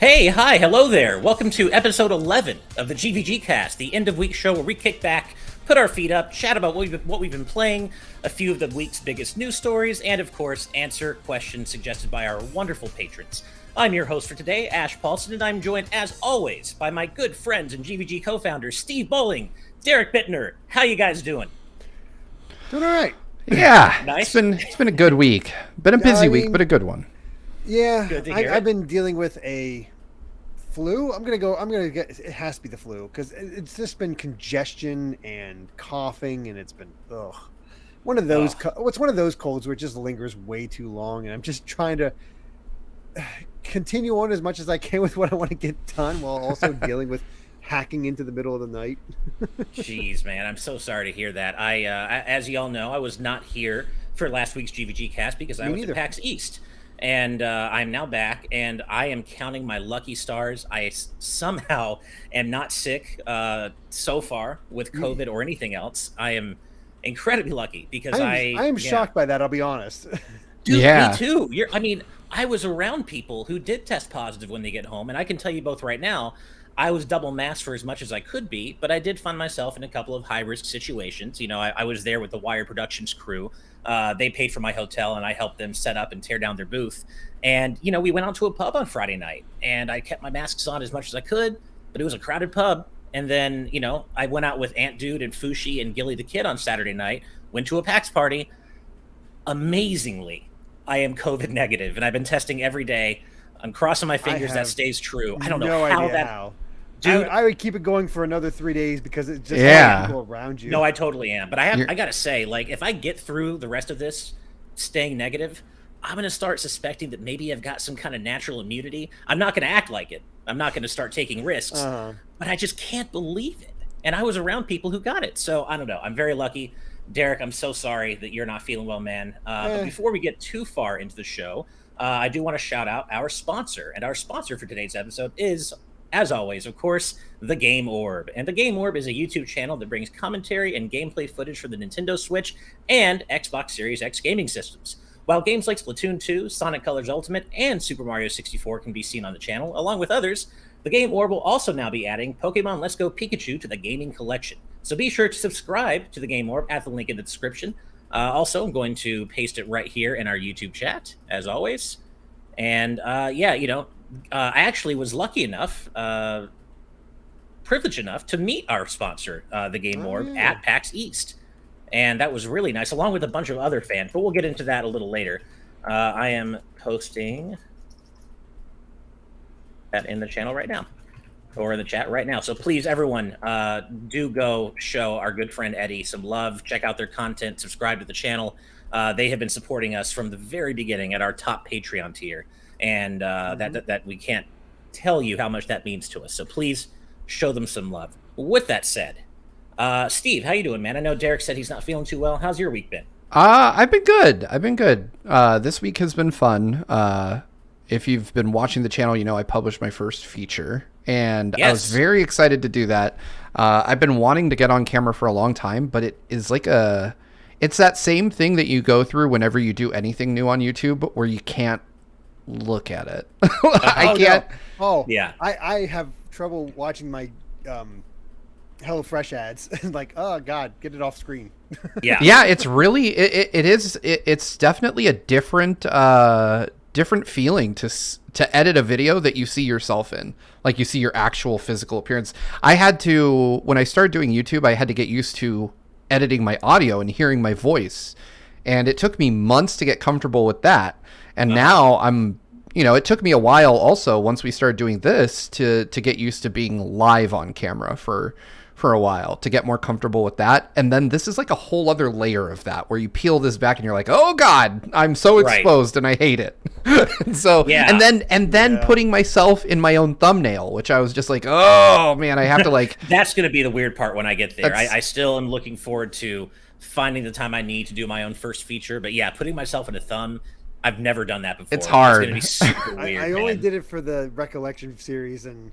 Hey, hi, hello there. Welcome to episode 11 of the GVGCast, the end of week show where we kick back, put our feet up, chat about what we've been playing, a few of the week's biggest news stories, and of course, answer questions suggested by our wonderful patrons. I'm your host for today, Ash Paulson, and I'm joined, as always, by my good friends and GVG co-founders, Steve Bowling, Derek Bittner. How you guys doing? Doing all right. Yeah, Nice. It's been a good week. Been a busy week, but a good one. Yeah, Good to hear I've been dealing with a flu. I'm gonna get. It has to be the flu because it's just been congestion and coughing, and it's been one of those. It's one of those colds where it just lingers way too long, and I'm just trying to continue on as much as I can with what I want to get done, while also dealing with hacking into the middle of the night. Jeez, man, I'm so sorry to hear that. As you all know, I was not here for last week's GVG cast because I was at PAX East. And I'm now back, and I am counting my lucky stars. I somehow am not sick so far with COVID or anything else. I am incredibly lucky because I am shocked by that, I'll be honest. Dude, Yeah. me too. I was around people who did test positive when they get home, and I can tell you both right now, I was double masked for as much as I could be, but I did find myself in a couple of high-risk situations. You know, I was there with the Wire Productions crew. They paid for my hotel, and I helped them set up and tear down their booth. And, you know, we went out to a pub on Friday night, and I kept my masks on as much as I could, but it was a crowded pub. And then, you know, I went out with Ant Dude and Fushi and Gilly the Kid on Saturday night, went to a PAX party. Amazingly, I am COVID negative, and I've been testing every day. I'm crossing my fingers that stays true. I don't know how. Dude, I would keep it going for another 3 days because it just people around you. No, I totally am. But I gotta say, like, if I get through the rest of this staying negative, I'm gonna start suspecting that maybe I've got some kind of natural immunity. I'm not gonna act like it. I'm not gonna start taking risks, but I just can't believe it. And I was around people who got it, so I don't know. I'm very lucky. Derek, I'm so sorry that you're not feeling well, man. But before we get too far into the show, I do want to shout out our sponsor. And our sponsor for today's episode is, as always, of course, The Game Orb. And The Game Orb is a YouTube channel that brings commentary and gameplay footage for the Nintendo Switch and Xbox Series X gaming systems. While games like Splatoon 2, Sonic Colors Ultimate, and Super Mario 64 can be seen on the channel, along with others, The Game Orb will also now be adding Pokemon Let's Go Pikachu to the gaming collection. So be sure to subscribe to The Game Orb at the link in the description. Also, I'm going to paste it right here in our YouTube chat, as always. And yeah, you know, I actually was lucky enough, privileged enough to meet our sponsor, The Game Orb, at PAX East. And that was really nice, along with a bunch of other fans. But we'll get into that a little later. I am posting that in the channel right now, or in the chat right now. So please, everyone, do go show our good friend Eddie some love. Check out their content. Subscribe to the channel. They have been supporting us from the very beginning at our top Patreon tier. And that we can't tell you how much that means to us. So please show them some love. With that said, Steve, how you doing, man? I know Derek said he's not feeling too well. How's your week been? I've been good. This week has been fun. If you've been watching the channel, you know I published my first feature, and I was very excited to do that. I've been wanting to get on camera for a long time, but it is like it's that same thing that you go through whenever you do anything new on YouTube, where you can't look at it. I can't. No. Yeah. I have trouble watching my HelloFresh ads. Like, oh God, get it off screen. Yeah. It's really it's definitely a different feeling to edit a video that you see yourself in, like you see your actual physical appearance. I had to, when I started doing YouTube, I had to get used to editing my audio and hearing my voice, and it took me months to get comfortable with that. And now it took me a while also, once we started doing this, to get used to being live on camera for a while, to get more comfortable with that. And then this is like a whole other layer of that, where you peel this back and you're like, oh God, I'm so exposed and I hate it. So, and then putting myself in my own thumbnail, which I was just like, oh man, I have to like, that's going to be the weird part when I get there. I still am looking forward to finding the time I need to do my own first feature. But yeah, putting myself in a thumb, I've never done that before. It's hard. It's going to be super weird. I only did it for the Recollection series, and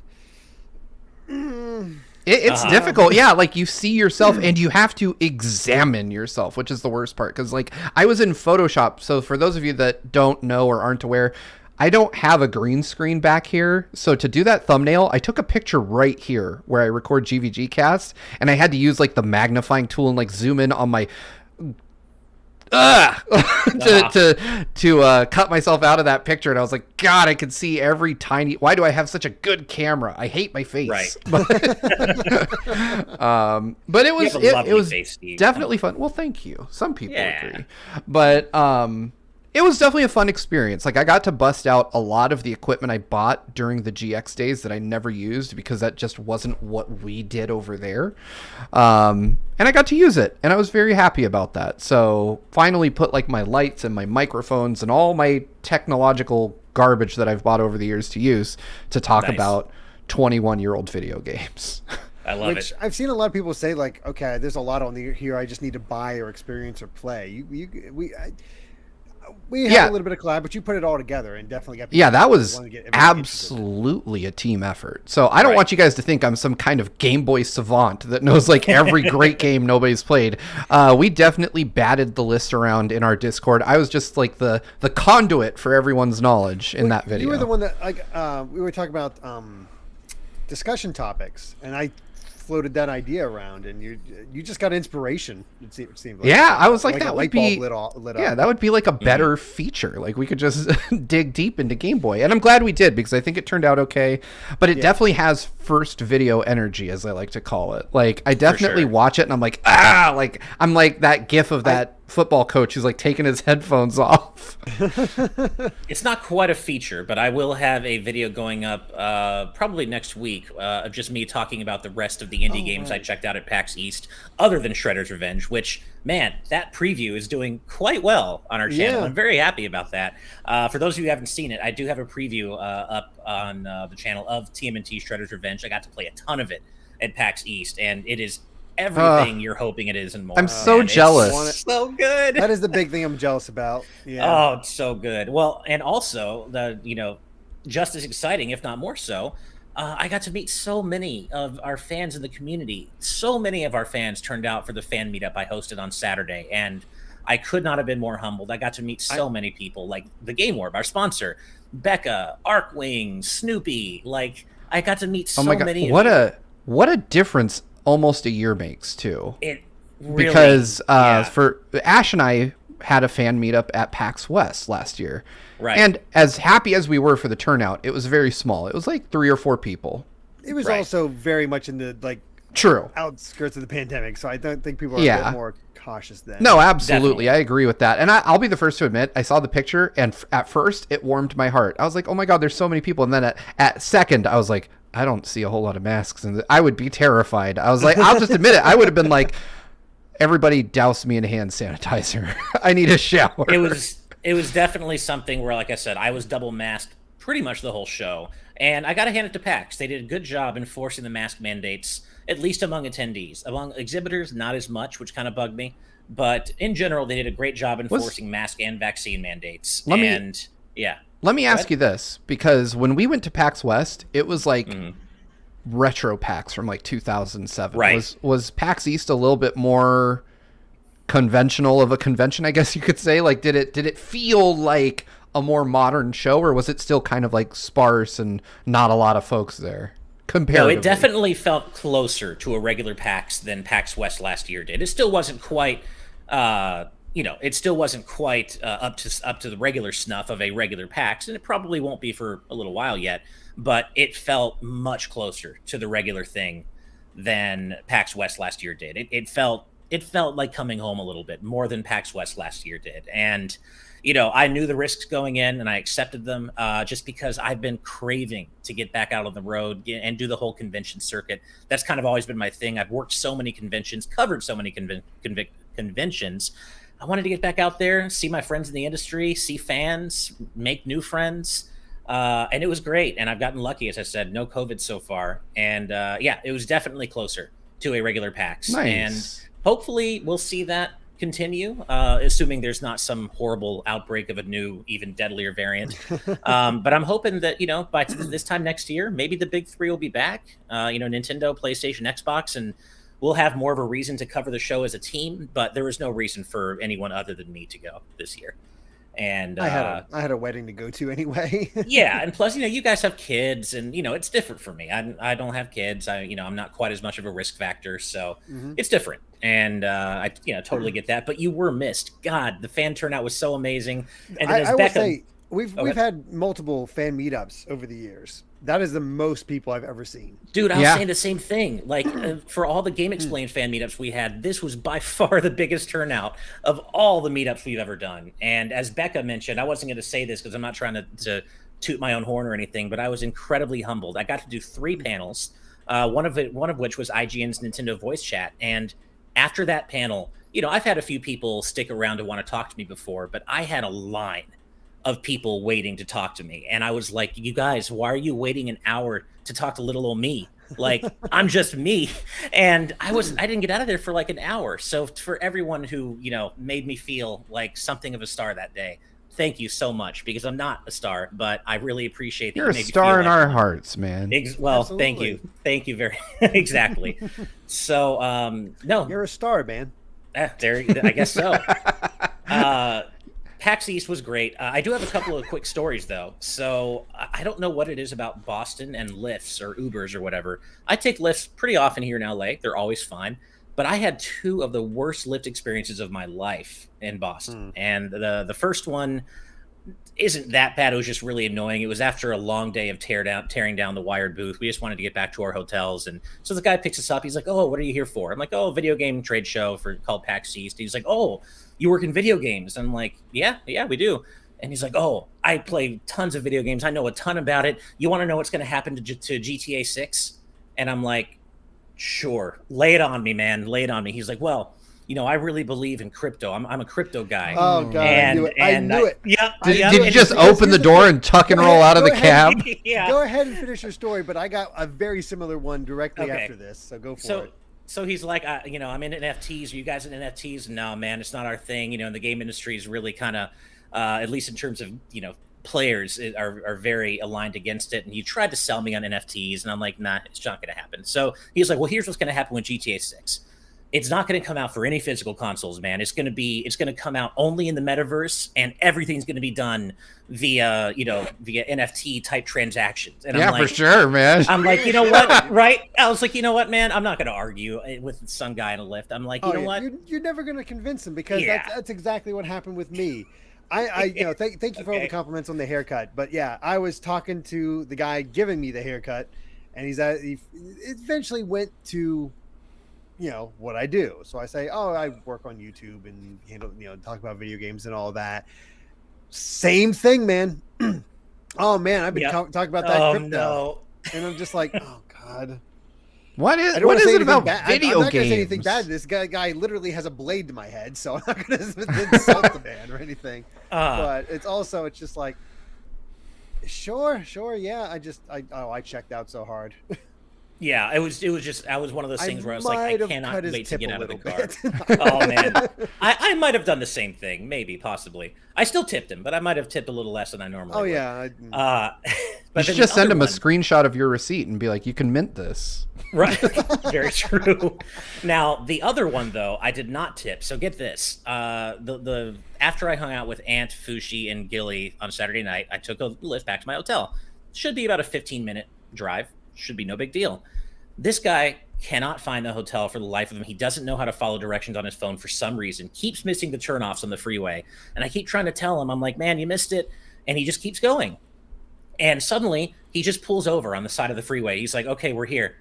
it's difficult. Yeah, like you see yourself and you have to examine yourself, which is the worst part. Because like I was in Photoshop. So for those of you that don't know or aren't aware, I don't have a green screen back here. So to do that thumbnail, I took a picture right here where I record GVGcast, and I had to use like the magnifying tool and like zoom in on my to cut myself out of that picture, and I was like, God, I can see every tiny. Why do I have such a good camera? I hate my face. Right. But it was face, definitely fun. Well, thank you. Some people agree, but it was definitely a fun experience. Like, I got to bust out a lot of the equipment I bought during the GX days that I never used because that just wasn't what we did over there. And I got to use it, and I was very happy about that. So finally put like my lights and my microphones and all my technological garbage that I've bought over the years to use to talk about 21-year-old video games. I love it. I've seen a lot of people say like, okay, there's a lot on here I just need to buy or experience or play. We had a little bit of collab, but you put it all together and definitely got. Yeah, that was absolutely a team effort. So I don't want you guys to think I'm some kind of Game Boy savant that knows like every great game nobody's played. We definitely batted the list around in our Discord. I was just like the conduit for everyone's knowledge in that video. You were the one that like we were talking about discussion topics, and I floated that idea around, and you just got inspiration. It seemed like. Yeah, I was like that would be lit up. That would be like a better feature. Like we could just dig deep into Game Boy, and I'm glad we did because I think it turned out okay. But it definitely has first video energy, as I like to call it. Like I definitely watch it, and I'm like like I'm like that GIF of that football coach who's like taking his headphones off. It's not quite a feature, but I will have a video going up probably next week of just me talking about the rest of the indie games I checked out at PAX East, other than Shredder's Revenge, which, man, that preview is doing quite well on our channel. I'm very happy about that. For those of you who haven't seen it, I do have a preview up on the channel of TMNT Shredder's Revenge. I got to play a ton of it at PAX East, and it is everything you're hoping it is and more. I'm so jealous. It's so good. That is the big thing I'm jealous about. Yeah. Oh, it's so good. Well, and also just as exciting, if not more so, I got to meet so many of our fans in the community. So many of our fans turned out for the fan meetup I hosted on Saturday, and I could not have been more humbled. I got to meet so many people, like the Game Orb, our sponsor, Becca, Arkwing, Snoopy. Like, I got to meet so many. What a difference almost a year makes too. It really, because for Ash and I had a fan meetup at PAX West last year. Right. And as happy as we were for the turnout, it was very small. It was like 3 or 4 people. It was also very much in the outskirts of the pandemic, so I don't think people are a bit more cautious then. No, absolutely. Definitely. I agree with that. And I'll be the first to admit, I saw the picture, and at first, it warmed my heart. I was like, oh my God, there's so many people. And then at second, I was like, I don't see a whole lot of masks. And I would be terrified. I was like, I'll just admit it. I would have been like, everybody douse me in hand sanitizer. I need a shower. It was definitely something where, like I said, I was double masked pretty much the whole show. And I got to hand it to PAX. They did a good job enforcing the mask mandates, at least among attendees. Among exhibitors, not as much, which kind of bugged me. But in general, they did a great job enforcing mask and vaccine mandates. Let me ask you this, because when we went to PAX West, it was like retro PAX from like 2007. Right. Was PAX East a little bit more conventional of a convention, I guess you could say? Like, did it feel like a more modern show, or was it still kind of like sparse and not a lot of folks there? Comparatively. No, it definitely felt closer to a regular PAX than PAX West last year did. It still wasn't quite, up to the regular snuff of a regular PAX, and it probably won't be for a little while yet. But it felt much closer to the regular thing than PAX West last year did. It felt like coming home a little bit more than PAX West last year did, and I knew the risks going in, and I accepted them just because I've been craving to get back out on the road and do the whole convention circuit. That's kind of always been my thing. I've worked so many conventions, covered so many conventions. I wanted to get back out there, see my friends in the industry, see fans, make new friends. And it was great. And I've gotten lucky, as I said, no COVID so far. And it was definitely closer to a regular PAX. Nice. And hopefully we'll see that continue, assuming there's not some horrible outbreak of a new, even deadlier variant. But I'm hoping that, by this time next year, maybe the big three will be back, Nintendo, PlayStation, Xbox, and we'll have more of a reason to cover the show as a team, but there was no reason for anyone other than me to go this year. And I had a wedding to go to anyway. yeah, and plus, you guys have kids, and it's different for me. I don't have kids. I'm not quite as much of a risk factor, so it's different. And I totally get that. But you were missed. God, the fan turnout was so amazing. And then I will say we've had multiple fan meetups over the years. That is the most people I've ever seen. Dude, I was saying the same thing. Like, for all the Game Explained fan meetups we had, this was by far the biggest turnout of all the meetups we've ever done. And as Becca mentioned, I wasn't going to say this because I'm not trying to toot my own horn or anything, but I was incredibly humbled. I got to do 3 panels, one of which was IGN's Nintendo voice chat. And after that panel, I've had a few people stick around to want to talk to me before, but I had a line of people waiting to talk to me. And I was like, you guys, why are you waiting an hour to talk to little old me? Like, I'm just me. And I didn't get out of there for like an hour. So for everyone who, made me feel like something of a star that day, thank you so much, because I'm not a star, but I really appreciate that. You're a star in our hearts, man. Well, thank you. Thank you very exactly. So, no. You're a star, man. There, I guess so. PAX East was great. I do have a couple of quick stories, though. So I don't know what it is about Boston and Lyfts or Ubers or whatever. I take Lyfts pretty often here in LA. They're always fine. But I had 2 of the worst Lyft experiences of my life in Boston. And the first one isn't that bad. It was just really annoying. It was after a long day of tearing down the Wired booth. We just wanted to get back to our hotels. And so the guy picks us up. He's like, oh, what are you here for? I'm like, oh, video game trade show called PAX East. He's like, oh, you work in video games? I'm like, yeah, we do. And he's like, oh, I play tons of video games. I know a ton about it. You want to know what's going to happen to GTA 6? And I'm like, sure. Lay it on me, man. Lay it on me. He's like, well, I really believe in crypto. I'm a crypto guy. Oh, God. I knew it. Yeah. Did you just open the door and tuck and roll out of the cab? Yeah. Go ahead and finish your story, but I got a very similar one directly after this, so go for it. So he's like, I'm in NFTs. Are you guys in NFTs? No, man, it's not our thing. And the game industry is really kind of, at least in terms of, players are very aligned against it. And he tried to sell me on NFTs. And I'm like, nah, it's not going to happen. So he's like, well, here's what's going to happen with GTA 6. It's not going to come out for any physical consoles, man. It's going to come out only in the metaverse, and everything's going to be done via NFT type transactions. And yeah, I'm like, for sure, man. I'm like, you know what, right? I was like, you know what, man? I'm not going to argue with some guy in a Lyft. I'm like, you know what? You're never going to convince him, because that's exactly what happened with me. Thank you for all the compliments on the haircut, but yeah, I was talking to the guy giving me the haircut, and he eventually went to what I do. So I say, oh, I work on YouTube and handle, talk about video games and all that. Same thing, man. Oh man, I've been talking about that crypto. No. And I'm just like, oh God. What is it about video I'm not games? gonna say anything bad. This guy literally has a blade to my head, so I'm not gonna insult the man or anything. But it's just like, sure, yeah. I checked out so hard. Yeah, it was one of those things where I was like, I cannot wait to get out of the car. Bit. Oh man, I might have done the same thing, maybe, possibly. I still tipped him, but I might have tipped a little less than I normally would. Yeah. But you should just send him a screenshot of your receipt and be like, you can mint this. Right, very true. Now the other one though, I did not tip. So get this: the after I hung out with Ant, Fushi, and Gilly on Saturday night, I took a Lyft back to my hotel. Should be about a 15-minute drive. Should be no big deal. This guy cannot find the hotel for the life of him. He doesn't know how to follow directions on his phone for some reason. Keeps missing the turnoffs on the freeway. And I keep trying to tell him, I'm like, man, you missed it. And he just keeps going. And suddenly he just pulls over on the side of the freeway. He's like, okay, we're here.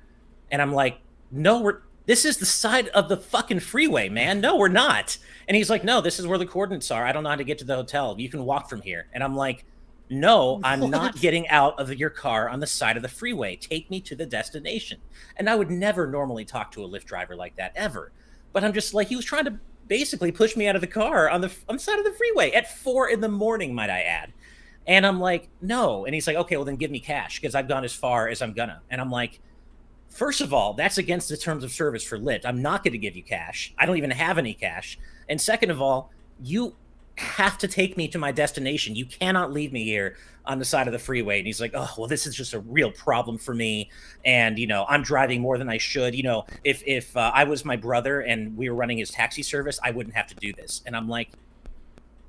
And I'm like, no, this is the side of the fucking freeway, man. No, we're not. And he's like, no, this is where the coordinates are. I don't know how to get to the hotel. You can walk from here. And I'm like, no, I'm not getting out of your car on the side of the freeway. Take me to the destination. And I would never normally talk to a Lyft driver like that, ever. But I'm just like, he was trying to basically push me out of the car on the side of the freeway at 4 a.m, might I add. And I'm like, no. And he's like, okay, well then give me cash, because I've gone as far as I'm gonna. And I'm like, first of all, that's against the terms of service for Lyft. I'm not going to give you cash. I don't even have any cash. And second of all, you have to take me to my destination. You cannot leave me here on the side of the freeway. And he's like, oh, well, this is just a real problem for me. And, I'm driving more than I should. If I was my brother and we were running his taxi service, I wouldn't have to do this. And I'm like,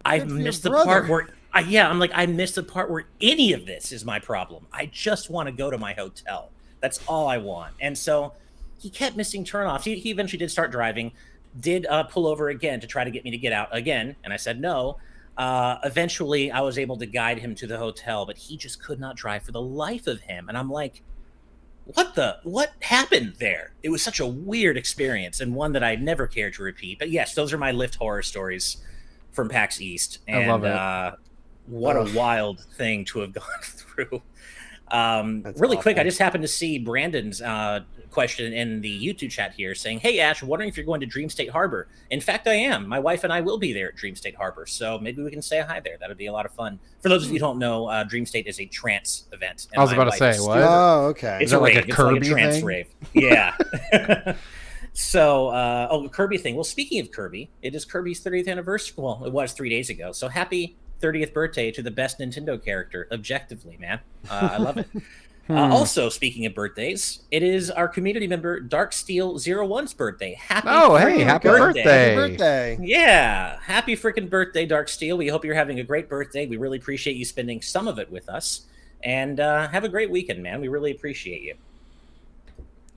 I missed the part where I'm like, I missed the part where any of this is my problem. I just want to go to my hotel. That's all I want. And so he kept missing turnoffs. He eventually did start driving, did pull over again to try to get me to get out again, and I said no. Eventually, I was able to guide him to the hotel, but he just could not drive for the life of him. And I'm like, what happened there? It was such a weird experience and one that I never cared to repeat. But yes, those are my Lyft horror stories from PAX East. And I love it. What a wild thing to have gone through. Really awful. quick, I just happened to see Brandon's question in the YouTube chat here saying, hey, Ash, wondering if you're going to Dream State Harbor. In fact, I am. My wife and I will be there at Dream State Harbor, so maybe we can say hi there. That would be a lot of fun. For those of you who don't know, Dream State is a trance event. I was about to say, what? Oh, okay. It's Is that a like rave. a It's Kirby like a trance thing? rave. Yeah. So, Kirby thing. Well, speaking of Kirby, it is Kirby's 30th anniversary. Well, it was 3 days ago. So happy 30th birthday to the best Nintendo character, objectively, man. I love it. Also, speaking of birthdays, it is our community member Darksteel01's birthday. Happy birthday. Happy birthday. Yeah, happy freaking birthday, Darksteel. We hope you're having a great birthday. We really appreciate you spending some of it with us. And have a great weekend, man. We really appreciate you.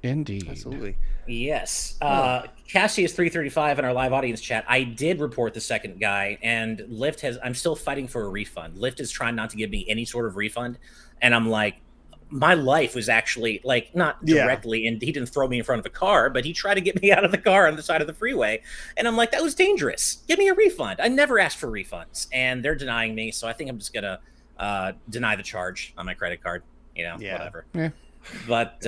Indeed. Absolutely. Yes. Cassie is 335 in our live audience chat. I did report the second guy, and Lyft I'm still fighting for a refund. Lyft is trying not to give me any sort of refund. And I'm like, my life was actually like not directly, and he didn't throw me in front of a car, but he tried to get me out of the car on the side of the freeway. And I'm like, that was dangerous. Give me a refund. I never asked for refunds, and they're denying me. So I think I'm just going to deny the charge on my credit card, whatever. Yeah. But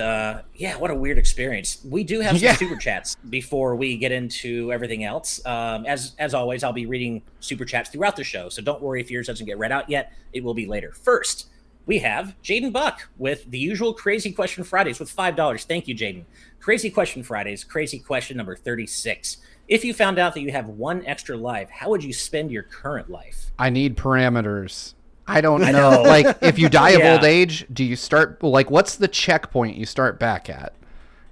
what a weird experience. We do have some super chats before we get into everything else. As always, I'll be reading super chats throughout the show, so don't worry if yours doesn't get read out yet. It will be later. First, we have Jaden Buck with the usual Crazy Question Fridays with $5. Thank you, Jaden. Crazy Question Fridays, crazy question number 36. If you found out that you have one extra life, how would you spend your current life? I need parameters. I don't know. Like, if you die of old age, do you start, like, what's the checkpoint you start back at?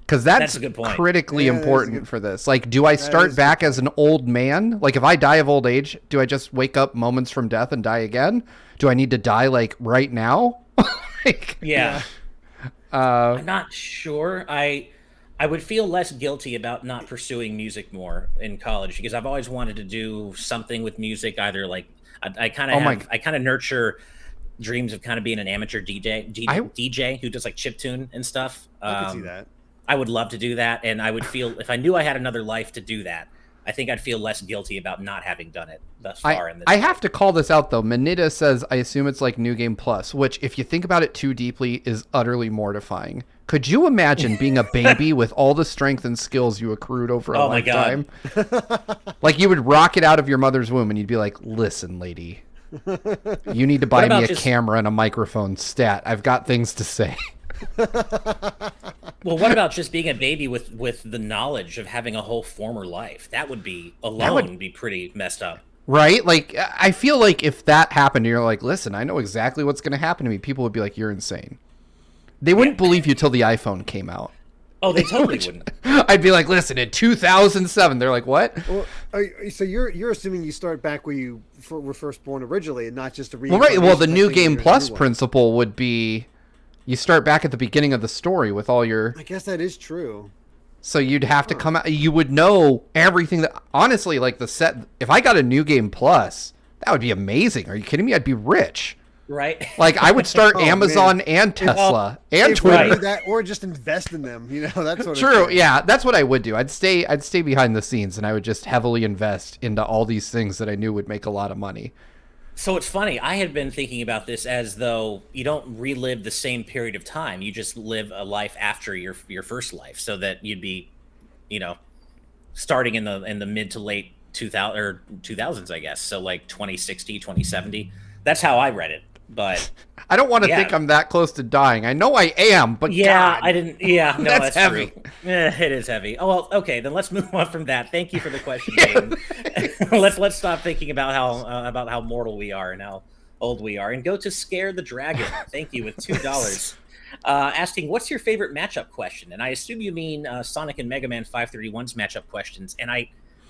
Because that's a good point. critically important for this. Like, do I start back as an old man? Like, if I die of old age, do I just wake up moments from death and die again? Do I need to die, like, right now? I'm not sure. I would feel less guilty about not pursuing music more in college because I've always wanted to do something with music, either like I kind of nurture dreams of kind of being an amateur DJ who does like chiptune and stuff. I can see that. I would love to do that, and I would feel if I knew I had another life to do that, I think I'd feel less guilty about not having done it thus far in this. I have to call this out though. Manita says, I assume it's like New Game Plus, which if you think about it too deeply is utterly mortifying. Could you imagine being a baby with all the strength and skills you accrued over a lifetime? Like you would rock it out of your mother's womb and you'd be like, listen, lady, you need to buy me a camera and a microphone stat. I've got things to say. Well, what about just being a baby with the knowledge of having a whole former life? That would be be pretty messed up. Right? Like, I feel like if that happened, you're like, listen, I know exactly what's going to happen to me. People would be like, you're insane. They wouldn't believe you till the iPhone came out. Oh, they totally wouldn't. I'd be like, listen, in 2007. They're like, what? Well, so you're assuming you start back where you were first born originally and not just a Well, right. Well, the New Game Plus principle would be you start back at the beginning of the story with all your... I guess that is true. So you'd have to come out... You would know everything that... Honestly, like the set... If I got a New Game Plus, that would be amazing. Are you kidding me? I'd be rich. Right. Like, I would start Amazon and Tesla and Twitter. That, or just invest in them, that sort of True, thing. yeah. That's what I would do. I'd stay behind the scenes, and I would just heavily invest into all these things that I knew would make a lot of money. So it's funny. I had been thinking about this as though you don't relive the same period of time. You just live a life after your first life, so that you'd be, starting in the mid to late 2000s, I guess. So like 2060, 2070. That's how I read it. But I don't want to think I'm that close to dying. I know I am, but yeah, God, I didn't. Yeah, no, that's heavy. True. It is heavy. Oh well, okay. Then let's move on from that. Thank you for the question, Jaden. let's stop thinking about how mortal we are and how old we are, and go to Scare the Dragon. Thank you with $2. Asking, what's your favorite matchup question? And I assume you mean Sonic and Mega Man 531's matchup questions. And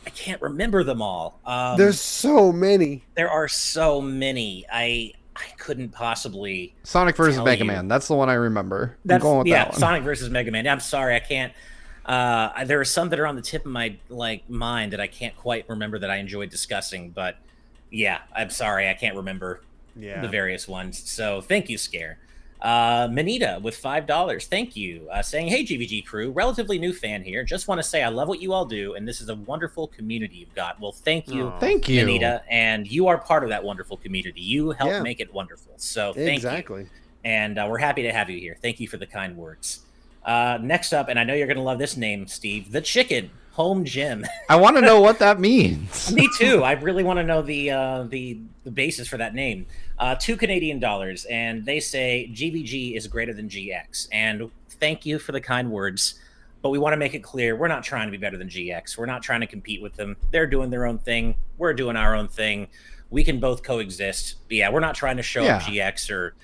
I can't remember them all. There's so many. There are so many. I couldn't possibly. Sonic versus tell Mega you. Man. That's the one I remember. That's I'm going with yeah, that one. Sonic versus Mega Man. I'm sorry, I can't. There are some that are on the tip of my mind that I can't quite remember that I enjoyed discussing. But yeah, I'm sorry, I can't remember the various ones. So thank you, Scare. Manita with $5. Thank you. Saying, hey, GVG crew, relatively new fan here. Just want to say I love what you all do, and this is a wonderful community you've got. Well, thank you, thank you, Manita, and you are part of that wonderful community. You help make it wonderful. So thank you. And we're happy to have you here. Thank you for the kind words. Next up, and I know you're going to love this name, Steve, The Chicken Home Gym. I want to know what that means. Me too. I really want to know the basis for that name. $2 Canadian, and they say GVG is greater than GX. And thank you for the kind words, but we want to make it clear we're not trying to be better than GX. We're not trying to compete with them. They're doing their own thing. We're doing our own thing. We can both coexist. But yeah, we're not trying to show up GX or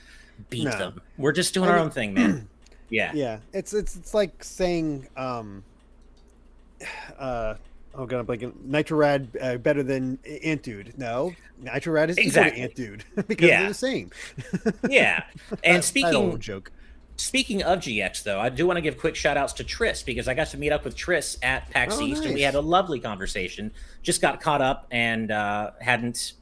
beat them. We're just doing our own thing, man. Yeah. It's like saying oh god, I'm blanking. Nitrorad better than Antude. No, Nitrorad is equal to Antude because they're the same. Yeah, and speaking joke. Speaking of GX, though, I do want to give quick shout-outs to Triss, because I got to meet up with Triss at PAX East, and we had a lovely conversation. Just got caught up and hadn't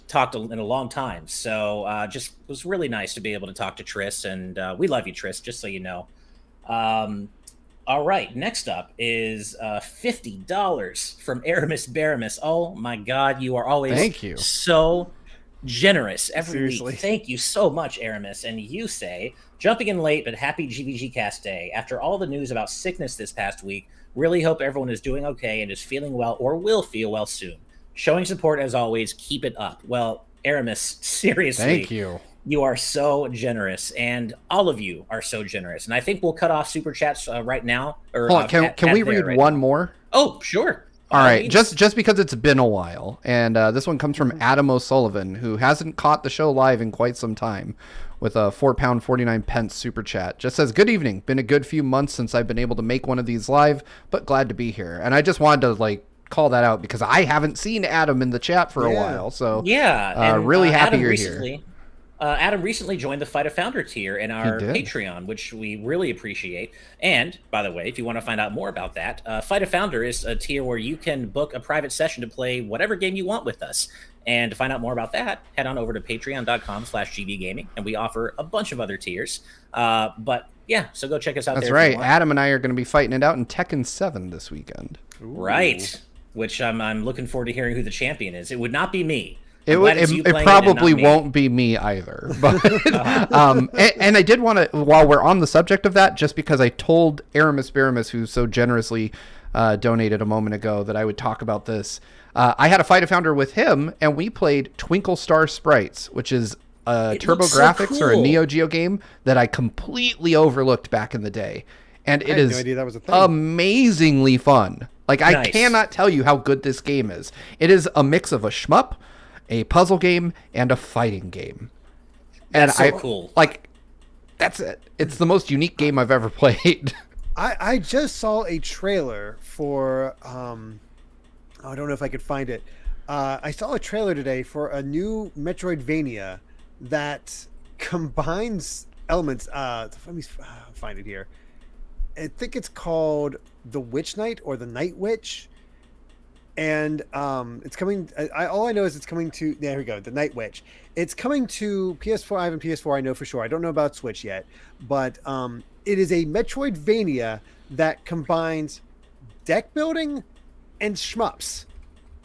talked in a long time. So just was really nice to be able to talk to Triss, and we love you, Triss, just so you know. All right, next up is $50 from Aramis Baramis. Oh my God, you are always so generous every week. Thank you so much, Aramis. And you say, jumping in late, but happy GVGcast day. After all the news about sickness this past week, really hope everyone is doing okay and is feeling well or will feel well soon. Showing support as always, keep it up. Well, Aramis, seriously. Thank you. You are so generous, and all of you are so generous. And I think we'll cut off super chats right now. Or hold on, can we read one more? Oh, sure. All right, just because it's been a while, and this one comes from Adam O'Sullivan, who hasn't caught the show live in quite some time, with a £4.49 super chat. Just says, good evening. Been a good few months since I've been able to make one of these live, but glad to be here. And I just wanted to call that out because I haven't seen Adam in the chat for a while. So really happy you're here. Adam recently joined the Fight a Founder tier in our Patreon, which we really appreciate. And, by the way, if you want to find out more about that, Fight a Founder is a tier where you can book a private session to play whatever game you want with us. And to find out more about that, head on over to patreon.com/gbgaming, and we offer a bunch of other tiers. But, yeah, so go check us out. That's right. Adam and I are going to be fighting it out in Tekken 7 this weekend. Ooh. Right. Which I'm looking forward to hearing who the champion is. It would not be me. It probably won't be me either. But and I did want to, while we're on the subject of that, just because I told Aramis Baramis, who so generously donated a moment ago, that I would talk about this. I had a Fight a Founder with him, and we played Twinkle Star Sprites, which is a TurboGrafx or a Neo Geo game that I completely overlooked back in the day. And it is amazingly fun. I cannot tell you how good this game is. It is a mix of a shmup, a puzzle game, and a fighting game. And that's so cool. That's it. It's the most unique game I've ever played. I just saw a trailer for I don't know if I could find it. I saw a trailer today for a new Metroidvania that combines elements. Let me find it here. I think it's called The Witch Knight or The Night Witch. And it's coming. All I know is it's coming to. There we go. The Night Witch. It's coming to PS5 and PS4. I know for sure. I don't know about Switch yet, but it is a Metroidvania that combines deck building and shmups.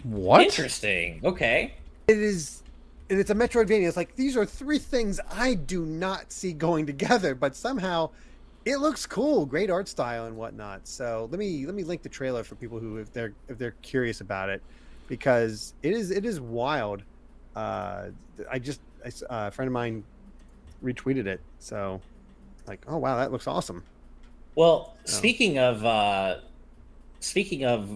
What? Interesting. Okay. It is, and it's a Metroidvania. It's like these are three things I do not see going together, but somehow it looks cool. Great art style and whatnot. So let me link the trailer for people who if they're curious about it, because it is wild. A friend of mine retweeted it. So oh wow, that looks awesome. Well, speaking of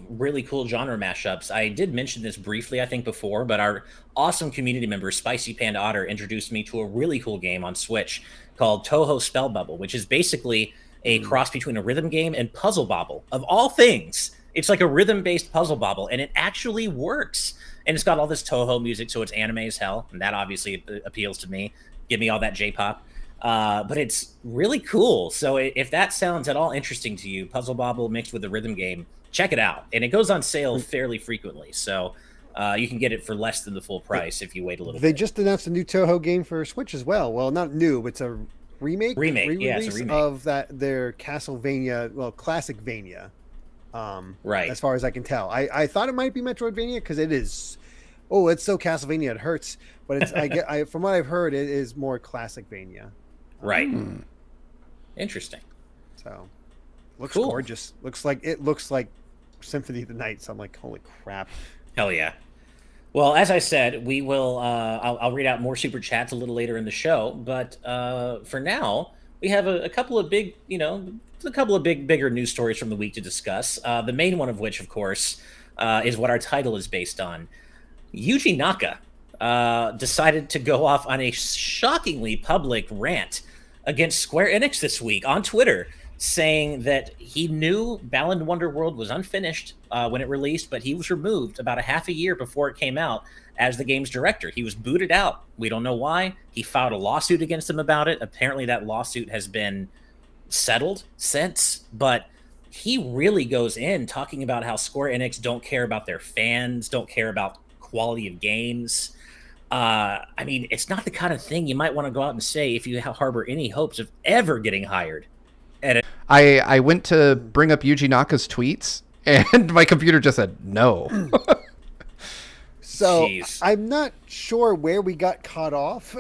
really cool genre mashups, I did mention this briefly, I think, before, but our awesome community member, Spicy Panda Otter, introduced me to a really cool game on Switch called Toho Spell Bubble, which is basically a cross between a rhythm game and Puzzle Bobble. Of all things, It's like a rhythm-based puzzle bobble, and it actually works. And it's got all this Toho music, so it's anime as hell, and that obviously appeals to me. Give me all that J-pop. But it's really cool. So if that sounds at all interesting to you, Puzzle Bobble mixed with a rhythm game, check it out. And it goes on sale fairly frequently, so you can get it for less than the full price if you wait a little bit. They just announced a new Toho game for Switch as well. Well, not new, but it's a remake. Yeah, it's a remake of their Castlevania, well, Classicvania. Right. As far as I can tell, I thought it might be Metroidvania because it is. Oh, it's so Castlevania it hurts. But it's from what I've heard, it is more Classicvania. Right. Interesting. So, looks cool. Gorgeous. Looks like Symphony of the Night. So I'm like, holy crap. Hell yeah. Well, as I said, we will. I'll read out more super chats a little later in the show, but for now, we have a couple of big, bigger news stories from the week to discuss. The main one of which, of course, is what our title is based on. Yuji Naka decided to go off on a shockingly public rant against Square Enix this week on Twitter, saying that he knew Balan Wonderworld was unfinished when it released, but he was removed about a half a year before it came out as the game's director. He was booted out. We don't know why. He filed a lawsuit against him about it. Apparently that lawsuit has been settled since, but he really goes in talking about how Square Enix don't care about their fans, don't care about quality of games. I mean, it's not the kind of thing you might want to go out and say if you harbor any hopes of ever getting hired. I went to bring up Yuji Naka's tweets, and my computer just said no. So Jeez. I'm not sure where we got caught off.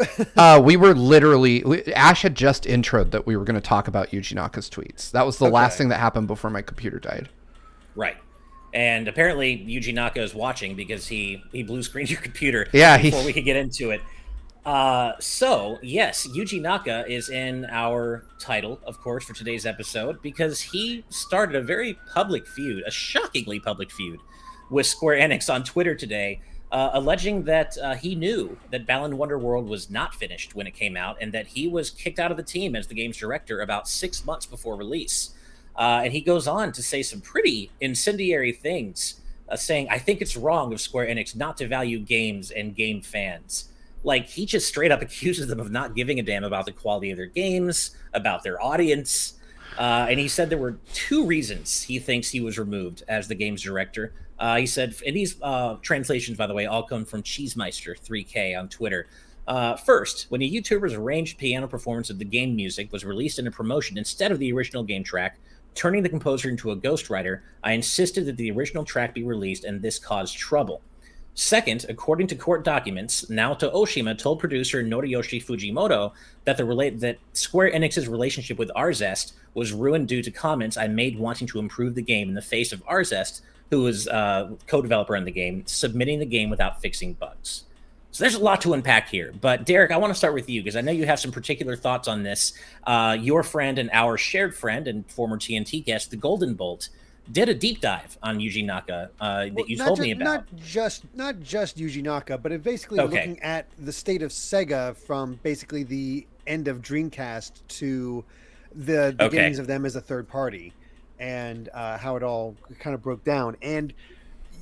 We were literally... Ash had just introed that we were going to talk about Yuji Naka's tweets. That was the last thing that happened before my computer died. Right. And apparently Yuji Naka is watching because he blue screened your computer before we could get into it. So, yes, Yuji Naka is in our title, of course, for today's episode because he started a very public feud, a shockingly public feud with Square Enix on Twitter today, alleging that he knew that Balan Wonderworld was not finished when it came out and that he was kicked out of the team as the game's director about 6 months before release. And he goes on to say some pretty incendiary things, saying, I think it's wrong of Square Enix not to value games and game fans. Like, he just straight up accuses them of not giving a damn about the quality of their games, about their audience. And he said there were 2 reasons he thinks he was removed as the game's director. He said, and these translations, by the way, all come from Cheesemeister3K on Twitter. First, when a YouTuber's arranged piano performance of the game music was released in a promotion instead of the original game track, turning the composer into a ghostwriter, I insisted that the original track be released, and this caused trouble. Second, according to court documents, Naoto Oshima told producer Noriyoshi Fujimoto that Square Enix's relationship with Arzest was ruined due to comments I made wanting to improve the game in the face of Arzest, who was co-developer in the game, submitting the game without fixing bugs. So there's a lot to unpack here. But Derek, I want to start with you because I know you have some particular thoughts on this. Your friend and our shared friend and former TNT guest, the Golden Bolt, did a deep dive on Yuji Naka that you told me about. Not just Yuji Naka, but it basically looking at the state of Sega from basically the end of Dreamcast to the beginnings of them as a third party, and how it all kind of broke down. And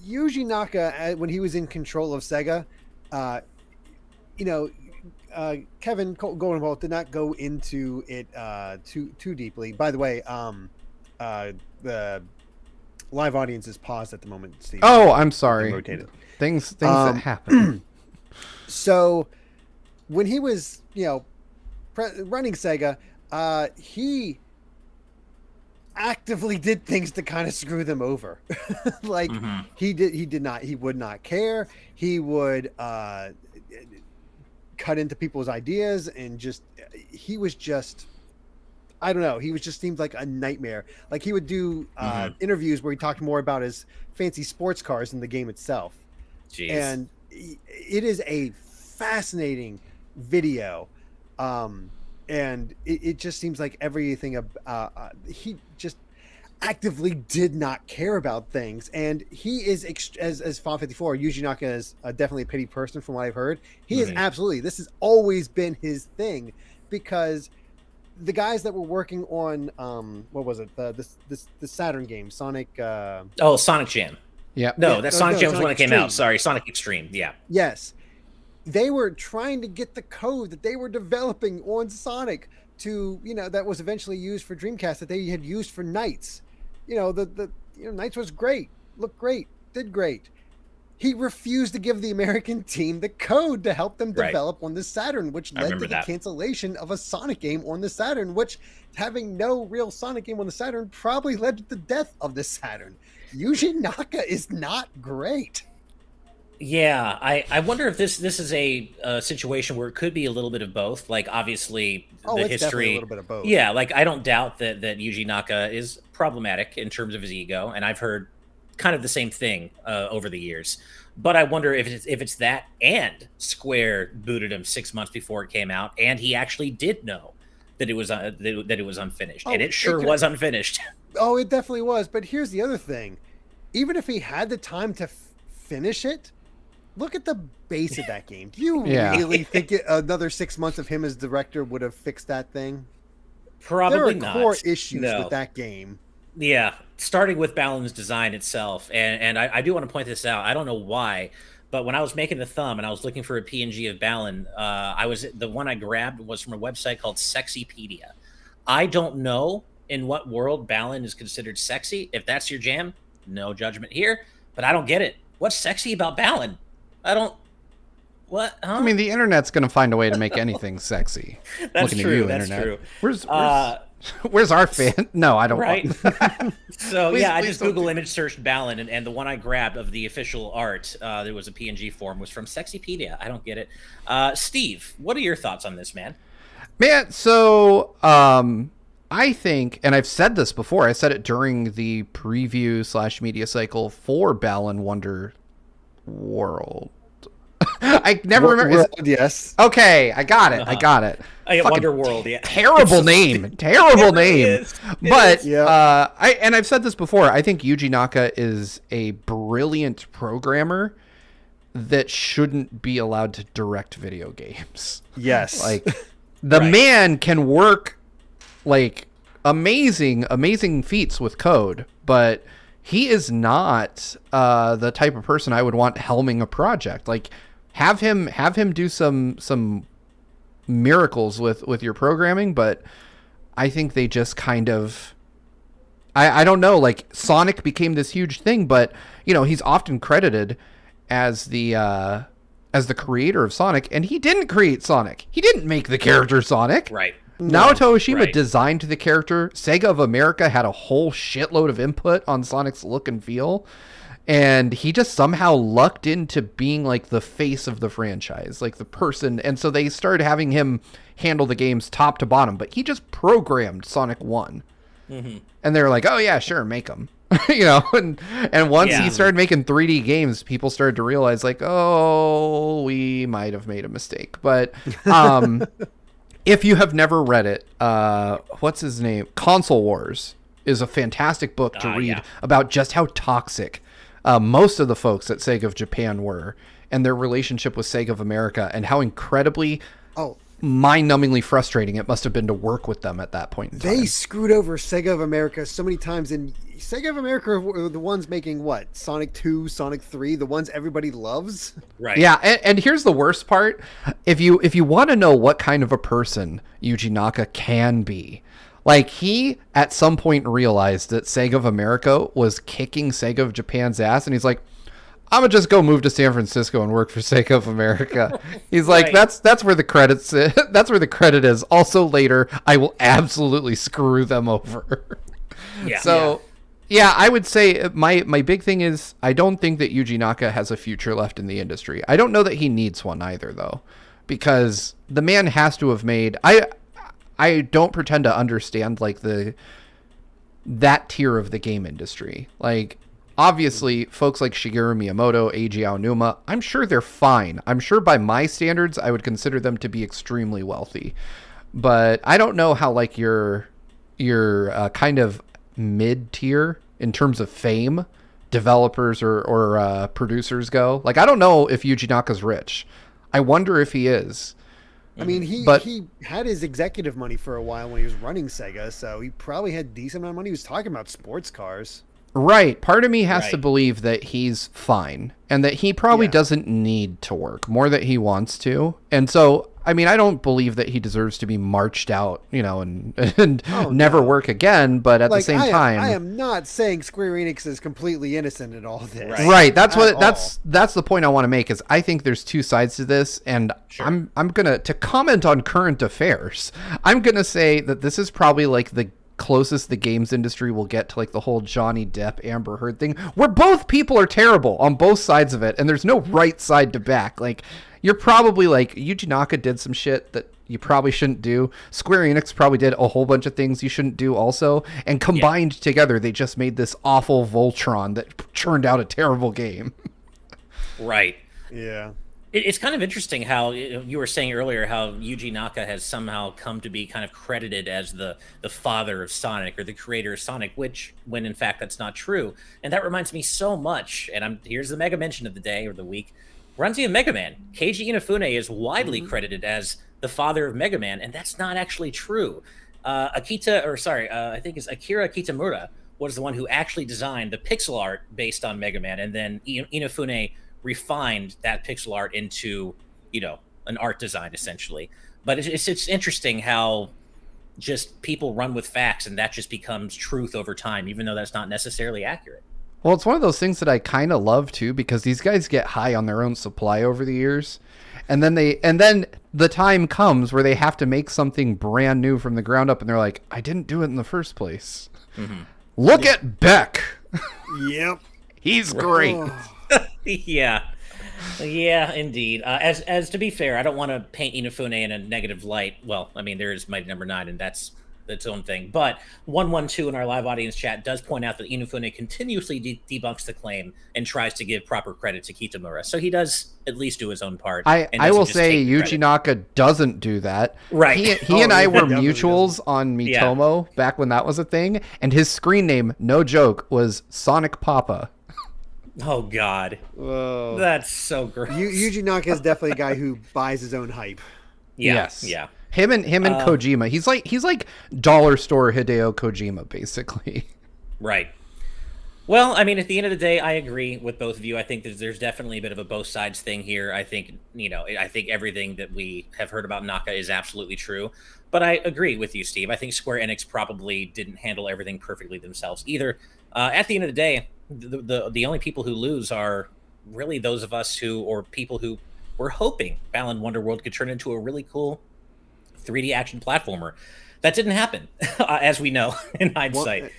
Yuji Naka, when he was in control of Sega, Kevin Golden Bolt did not go into it too deeply. By the way, the live audience is paused at the moment, Steve. Oh, I'm sorry. Rotated. Things that happen. So when he was, running Sega, he actively did things to kind of screw them over. He would not care. He would cut into people's ideas and he was just, I don't know. He seemed like a nightmare. Like he would do interviews where he talked more about his fancy sports cars than the game itself. Jeez. And it is a fascinating video. And it just seems like everything, he just actively did not care about things. And he is, as Fawn 54, Yuji Naka is definitely a pity person from what I've heard. He is absolutely, this has always been his thing because the guys that were working on what was it? The Saturn game, Sonic. Sonic Jam. Yeah. No, that Sonic Jam was Sonic when it came Extreme. out. Sorry, Sonic Extreme. Yeah. Yes, they were trying to get the code that they were developing on Sonic to, that was eventually used for Dreamcast, that they had used for Knights. Knights was great, looked great, did great. He refused to give the American team the code to help them develop on the Saturn, which led to the cancellation of a Sonic game on the Saturn, which, having no real Sonic game on the Saturn, probably led to the death of the Saturn. Yuji Naka is not great. Yeah, I wonder if this is a situation where it could be a little bit of both. Like, obviously, the it's history, definitely a little bit of both. Yeah, like I don't doubt that Yuji Naka is problematic in terms of his ego, and I've heard kind of the same thing over the years. But I wonder if it's that, and Square booted him 6 months before it came out, and he actually did know that it was that it was unfinished, and it sure was unfinished. Oh, it definitely was. But here's the other thing: even if he had the time to finish it, look at the base of that game. Do you really think another 6 months of him as director would have fixed that thing? Probably not. There are core issues with that game. Yeah, starting with Balin's design itself. And I do want to point this out. I don't know why, but when I was making the thumb and I was looking for a PNG of Balin, the one I grabbed was from a website called Sexypedia. I don't know in what world Balin is considered sexy. If that's your jam, no judgment here, but I don't get it. What's sexy about Balin? What? Huh? I mean, the internet's going to find a way to make anything sexy. That's Looking true. At you, that's internet. true. Where's our fan? No, I don't. Right. So please, I just Google image searched Balin, and the one I grabbed of the official art, there was a PNG form, was from Sexypedia. I don't get it. Steve, what are your thoughts on this, man? Man, so I think, and I've said this before, I said it during the preview / media cycle for Balin Wonder World. I never remember. Yes. Okay, I got it. I got it. Wonder World. Yeah. Terrible name. Terrible name. But yeah. I've said this before. I think Yuji Naka is a brilliant programmer that shouldn't be allowed to direct video games. Yes. Like the man can work like amazing feats with code, but he is not the type of person I would want helming a project. Like have him do some miracles with your programming, but I think they just kind of I don't know, like Sonic became this huge thing, but he's often credited as the creator of Sonic, and he didn't create Sonic. He didn't make the character Sonic. Right. Naoto Oshima designed the character. Sega of America had a whole shitload of input on Sonic's look and feel, and he just somehow lucked into being like the face of the franchise, like the person. And so they started having him handle the games top to bottom, but he just programmed Sonic 1. Mm-hmm. And they were like, oh yeah, sure, make them. And once he started making 3D games, people started to realize like, oh, we might have made a mistake. But if you have never read it, what's his name? Console Wars is a fantastic book to read about just how toxic most of the folks at Sega of Japan were, and their relationship with Sega of America, and how incredibly mind-numbingly frustrating it must have been to work with them at that point in time. They screwed over Sega of America so many times, and Sega of America were the ones making what? Sonic 2, Sonic 3, the ones everybody loves? Right. Yeah, and here's the worst part. If you want to know what kind of a person Yuji Naka can be, like he at some point realized that Sega of America was kicking Sega of Japan's ass, and he's like, I'm gonna just go move to San Francisco and work for Sega of America. He's like, that's where the credits. That's where the credit is. Also, later, I will absolutely screw them over. Yeah. So, I would say my big thing is I don't think that Yuji Naka has a future left in the industry. I don't know that he needs one either, though, because the man has to have made. I don't pretend to understand like that tier of the game industry, like. Obviously, folks like Shigeru Miyamoto, Eiji Aonuma, I'm sure they're fine. I'm sure by my standards, I would consider them to be extremely wealthy. But I don't know how like your kind of mid-tier in terms of fame developers or producers go. Like, I don't know if Yuji Naka's rich. I wonder if he is. I mean, he had his executive money for a while when he was running Sega, so he probably had decent amount of money. He was talking about sports cars. Right. Part of me has to believe that he's fine and that he probably doesn't need to work, more that he wants to. And so, I mean, I don't believe that he deserves to be marched out, and never work again. But at the same time, I am not saying Square Enix is completely innocent in all this. Right. That's the point I want to make is I think there's two sides to this. And I'm going to comment on current affairs. I'm going to say that this is probably like the closest the games industry will get to like the whole Johnny Depp Amber Heard thing, where both people are terrible on both sides of it and there's no right side to back. Like, you're probably like, Yuji Naka did some shit that you probably shouldn't do. Square Enix probably did a whole bunch of things you shouldn't do also, and combined together they just made this awful Voltron that churned out a terrible game. Right. Yeah. It's kind of interesting how you were saying earlier how Yuji Naka has somehow come to be kind of credited as the father of Sonic or the creator of Sonic, when in fact that's not true. And that reminds me so much, and here's the mega mention of the day or the week. Runs of Mega Man. Keiji Inafune is widely credited as the father of Mega Man, and that's not actually true. I think it's Akira Kitamura was the one who actually designed the pixel art based on Mega Man, and then Inafune refined that pixel art into, an art design essentially. But it's interesting how just people run with facts and that just becomes truth over time, even though that's not necessarily accurate. Well, it's one of those things that I kind of love too, because these guys get high on their own supply over the years. And then the time comes where they have to make something brand new from the ground up. And they're like, I didn't do it in the first place. Mm-hmm. Look at Beck. Yep. He's great. Yeah, indeed. As to be fair, I don't want to paint Inafune in a negative light. Well, I mean, there is Mighty Number 9, and that's its own thing. But 112 in our live audience chat does point out that Inafune continuously debunks the claim and tries to give proper credit to Kitamura. So he does at least do his own part. I will say Yuji Naka doesn't do that. Right. He and I were mutuals on Mitomo back when that was a thing, and his screen name, no joke, was Sonic Papa. Oh God, whoa. That's so gross. Yuji Naka is definitely a guy who buys his own hype. Yeah, yes. Yeah. Him and Kojima. He's like dollar store Hideo Kojima, basically. Right. Well, I mean, at the end of the day, I agree with both of you. I think there's definitely a bit of a both sides thing here. I think I think everything that we have heard about Naka is absolutely true. But I agree with you, Steve. I think Square Enix probably didn't handle everything perfectly themselves either. At the end of the day, the only people who lose are really those of us or people who were hoping Balan Wonderworld could turn into a really cool 3D action platformer. That didn't happen, as we know in hindsight.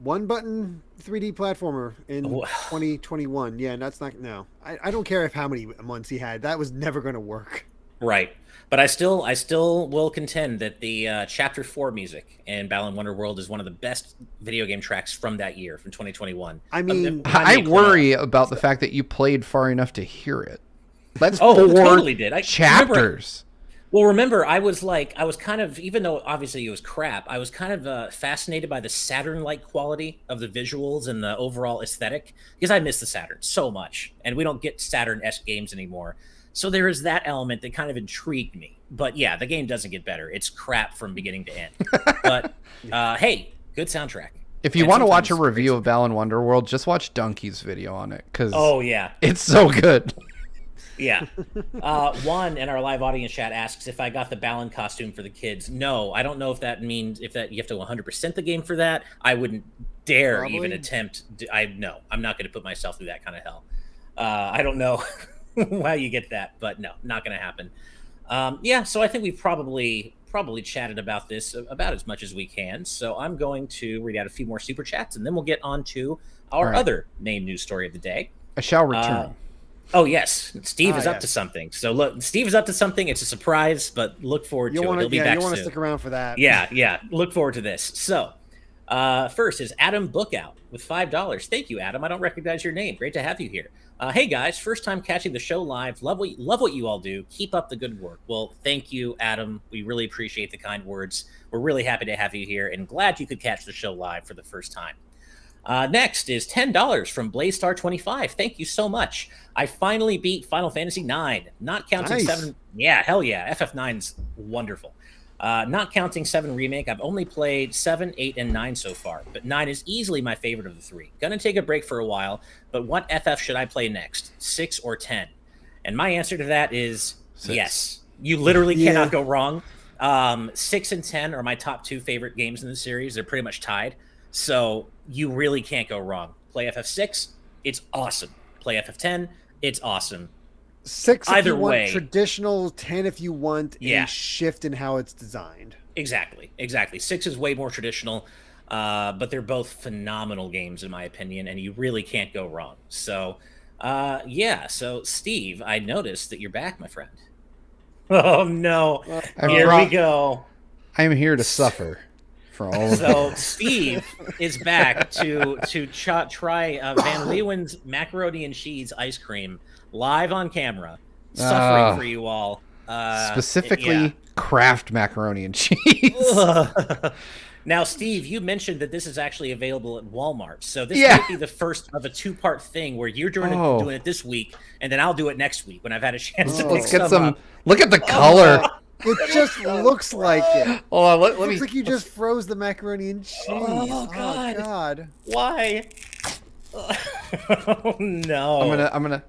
One button 3D platformer in 2021. Yeah, that's not. No, I don't care how many months he had. That was never going to work. Right. But I still will contend that the Chapter 4 music in Balan Wonderworld is one of the best video game tracks from that year, from 2021. I mean, I worry about the fact that you played far enough to hear it. That's totally did. Chapters. Remember, I was kind of, even though obviously it was crap, I was kind of fascinated by the Saturn-like quality of the visuals and the overall aesthetic, because I miss the Saturn so much, and we don't get Saturn-esque games anymore. So there is that element that kind of intrigued me. But yeah, the game doesn't get better. It's crap from beginning to end. But hey, good soundtrack. If you want to watch a review of Balan Wonderworld, just watch Donkey's video on it, because it's so good. Yeah. Juan in our live audience chat asks if I got the Balan costume for the kids. No, I don't know if that means you have to 100% the game for that. I wouldn't dare even attempt. I'm not going to put myself through that kind of hell. I don't know how you get that, but no, not going to happen. So I think we've probably chatted about this about as much as we can. So I'm going to read out a few more super chats, and then we'll get on to our other main news story of the day. I shall return. Oh, yes. Steve is up to something. So, look, Steve is up to something. It's a surprise, but look forward to it. He'll be back soon. You want to stick around for that. Yeah. Look forward to this. So, first is Adam Bookout with $5. Thank you, Adam. I don't recognize your name. Great to have you here. Hey, guys. First time catching the show live. Love what you all do. Keep up the good work. Well, thank you, Adam. We really appreciate the kind words. We're really happy to have you here and glad you could catch the show live for the first time. Next is $10 from BlazeStar25. Thank you so much. I finally beat Final Fantasy IX, not counting Nice. 7. Yeah, hell yeah. FF9's wonderful. Not counting 7 Remake, I've only played 7, 8, and 9 so far, but 9 is easily my favorite of the 3. Gonna take a break for a while, but what FF should I play next, 6 or 10? And my answer to that is 6. Yes. You literally cannot go wrong. 6 and 10 are my top 2 favorite games in the series. They're pretty much tied. So you really can't go wrong. Play FF6, it's awesome. Play FF10, it's awesome. 6 if Either you want way. traditional, 10 if you want Yeah. a shift in how it's designed. Exactly. 6 is way more traditional, but they're both phenomenal games in my opinion, and you really can't go wrong. So, So, Steve, I noticed that you're back, my friend. Oh no! Here we go. I'm here to suffer for all of So Steve is back to try Van Leeuwen's macaroni and cheese ice cream live on camera, suffering for you all. specifically Kraft macaroni and cheese. Now, Steve, you mentioned that this is actually available at Walmart, so this Yeah. might be the first of a 2-part thing where you're doing it this week, and then I'll do it next week when I've had a chance to pick Let's get some some. up. Look at the color. It just looks like it. Hold on, let It me. looks like you just froze the macaroni and cheese. Oh, God. God. Why? Oh, no. I'm gonna.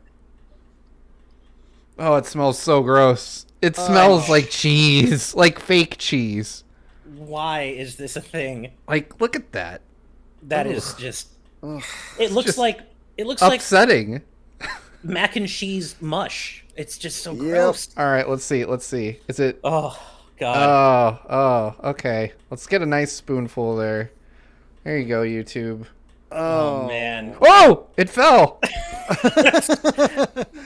Oh, it smells so gross. It smells like cheese, like fake cheese. Why is this a thing? Like, look at that. That is just. Ugh. It looks just like like Upsetting. mac and cheese mush. It's just so Yep. gross. All right, let's see. Let's see. Is it? Oh God. Oh, okay. Let's get a nice spoonful there. There you go, YouTube. Oh man. Oh, it fell.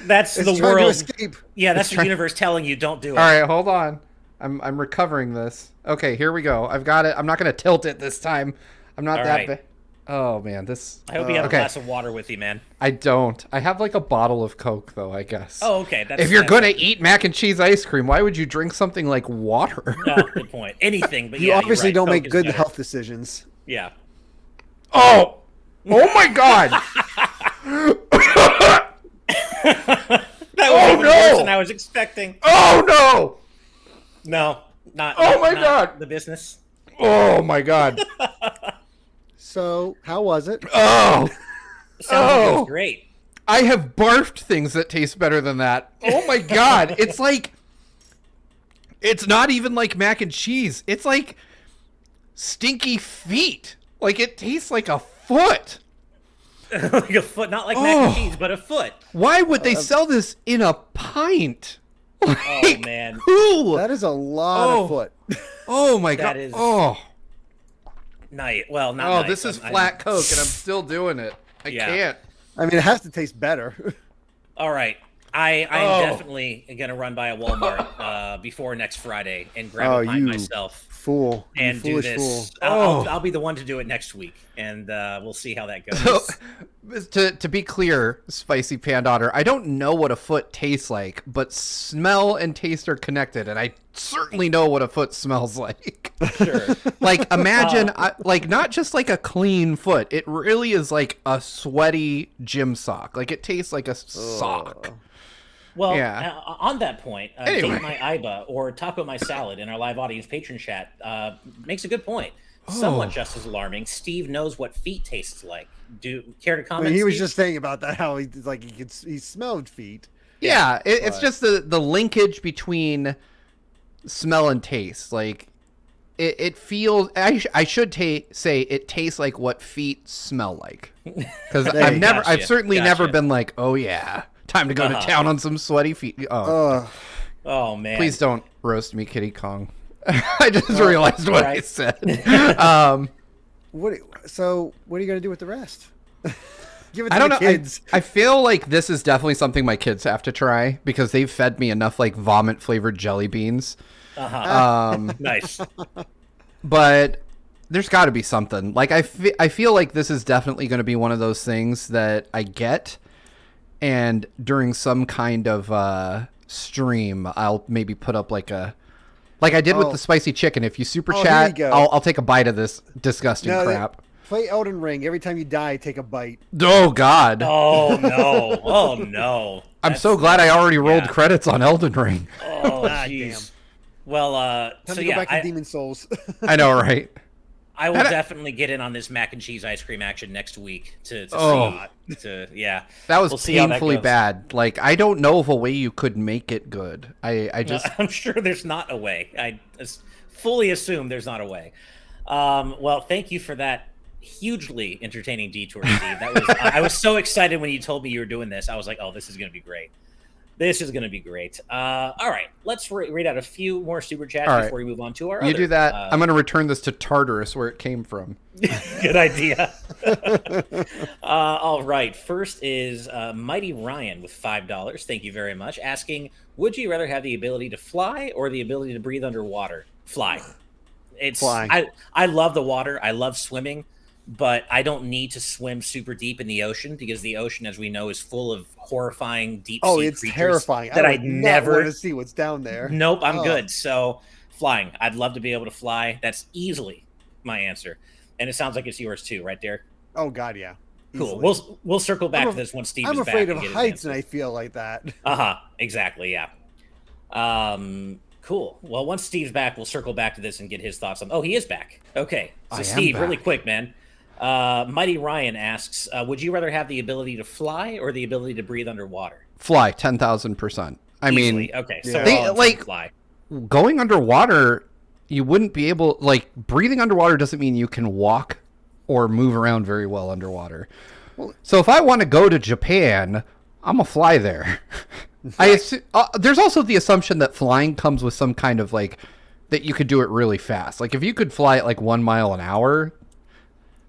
That's It's the trying to world. escape. Yeah, that's the universe telling you don't do it. All right, hold on. I'm recovering this. Okay, here we go. I've got it. I'm not gonna tilt it this time. I'm not All that right. bad. Oh man, this. I hope you have okay. a glass of water with you, man. I don't. I have like a bottle of Coke though, I guess. Oh, okay. If you're gonna eat mac and cheese ice cream, why would you drink something like water? No, good point. Anything, but You yeah, obviously you're right. don't make Coke is good better. health decisions. Yeah. Oh! Oh my god! That was even no! worse than I was expecting. Oh no! No, not. Oh my not God. The business. Oh my god! So, how was it? Oh! Sounds like it Oh. was great. I have barfed things that taste better than that. Oh my god! It's like... It's not even like mac and cheese. It's like stinky feet. Like it tastes like a foot. Like a foot, not like mac and Oh. cheese, but a foot. Why would they sell this in a pint? Oh Like, man. who? That is a lot Oh. of foot. Oh my god! That is- Oh, Night. Well, not. oh! nice. This is I'm- flat Coke, and I'm still doing it. I Yeah. can't. I mean, it has to taste better. All right. I'm Oh. definitely gonna run by a Walmart before next Friday and grab a pint you myself Fool. You and do foolish this. fool. I'll be the one to do it next week, and we'll see how that So, goes. to be clear, Spicy Pandotter, I don't know what a foot tastes like, but smell and taste are connected, and I certainly know what a foot smells like. Sure. Like, imagine, like, not just like a clean foot. It really is like a sweaty gym sock. Like, it tastes like a sock. Well, Yeah. On that point, Anyway. Date My Iba or Taco My Salad in our live audience patron chat makes a good point. Somewhat Oh. just as alarming. Steve knows what feet tastes like. Do care to I comment? mean, he was Steve? just saying about that, how he smelled feet. Yeah, it's but- just the linkage between smell and taste. Like, it feels. I should say it tastes like what feet smell like. Because There you I've Gotcha. certainly never Gotcha. been like, oh yeah, time to go to town on some sweaty feet. Oh, Ugh. Oh man. please don't roast me, Kitty Kong. I just realized what I right. said. What are you gonna do with the rest? Give it to I don't the know. kids. I feel like this is definitely something my kids have to try because they've fed me enough like vomit flavored jelly beans. Nice. But there's got to be something. Like I feel like this is definitely going to be one of those things that I get, and during some kind of stream, I'll maybe put up like I did with Oh. the spicy chicken. If you super Oh, here chat, you go. I'll take a bite of this disgusting No, crap. Play Elden Ring. Every time you die, take a bite. Oh God. Oh no! Oh no! I'm so glad I already rolled credits on Elden Ring. Oh God jeez. damn. Well, Time so to yeah, go back to Demon Souls. I know, right? I will definitely get in on this mac and cheese ice cream action next week to yeah. That was We'll see how that painfully goes. bad. Like, I don't know of a way you could make it good. I just I'm sure there's not a way. I fully assume there's not a way. Well, thank you for that hugely entertaining detour, Steve. That was I was so excited when you told me you were doing this. I was like, oh, this is going to be great. This is going to be great. All right, let's read out a few more super chats before we move on to our. You other, do that. I'm going to return this to Tartarus, where it came from. Good idea. All right. First is Mighty Ryan with $5. Thank you very much. Asking, would you rather have the ability to fly or the ability to breathe underwater? Fly. It's Fly. I love the water. I love swimming, but I don't need to swim super deep in the ocean because the ocean, as we know, is full of horrifying deep sea it's creatures terrifying. that I never want to see what's down there. Nope, I'm good. So flying. I'd love to be able to fly. That's easily my answer. And it sounds like it's yours too, right, Derek? Oh God, yeah. Cool. Easily. We'll circle back to this once Steve is back. I'm afraid of and get his heights, answer. and I feel like that. Exactly. Yeah. Cool. Well, once Steve's back, we'll circle back to this and get his thoughts on. Oh, he is back. Okay. So I am Steve, really back. quick, man. Mighty Ryan asks, would you rather have the ability to fly or the ability to breathe underwater? Fly 10,000%. I Easily. mean, Okay. So Yeah. we're all on team like- fly. going underwater, you wouldn't be able, like, breathing underwater doesn't mean you can walk or move around very well underwater. So if I want to go to Japan, I'm gonna fly there. There's also the assumption that flying comes with some kind of, like, that you could do it really fast. Like, if you could fly at like 1 mile an hour,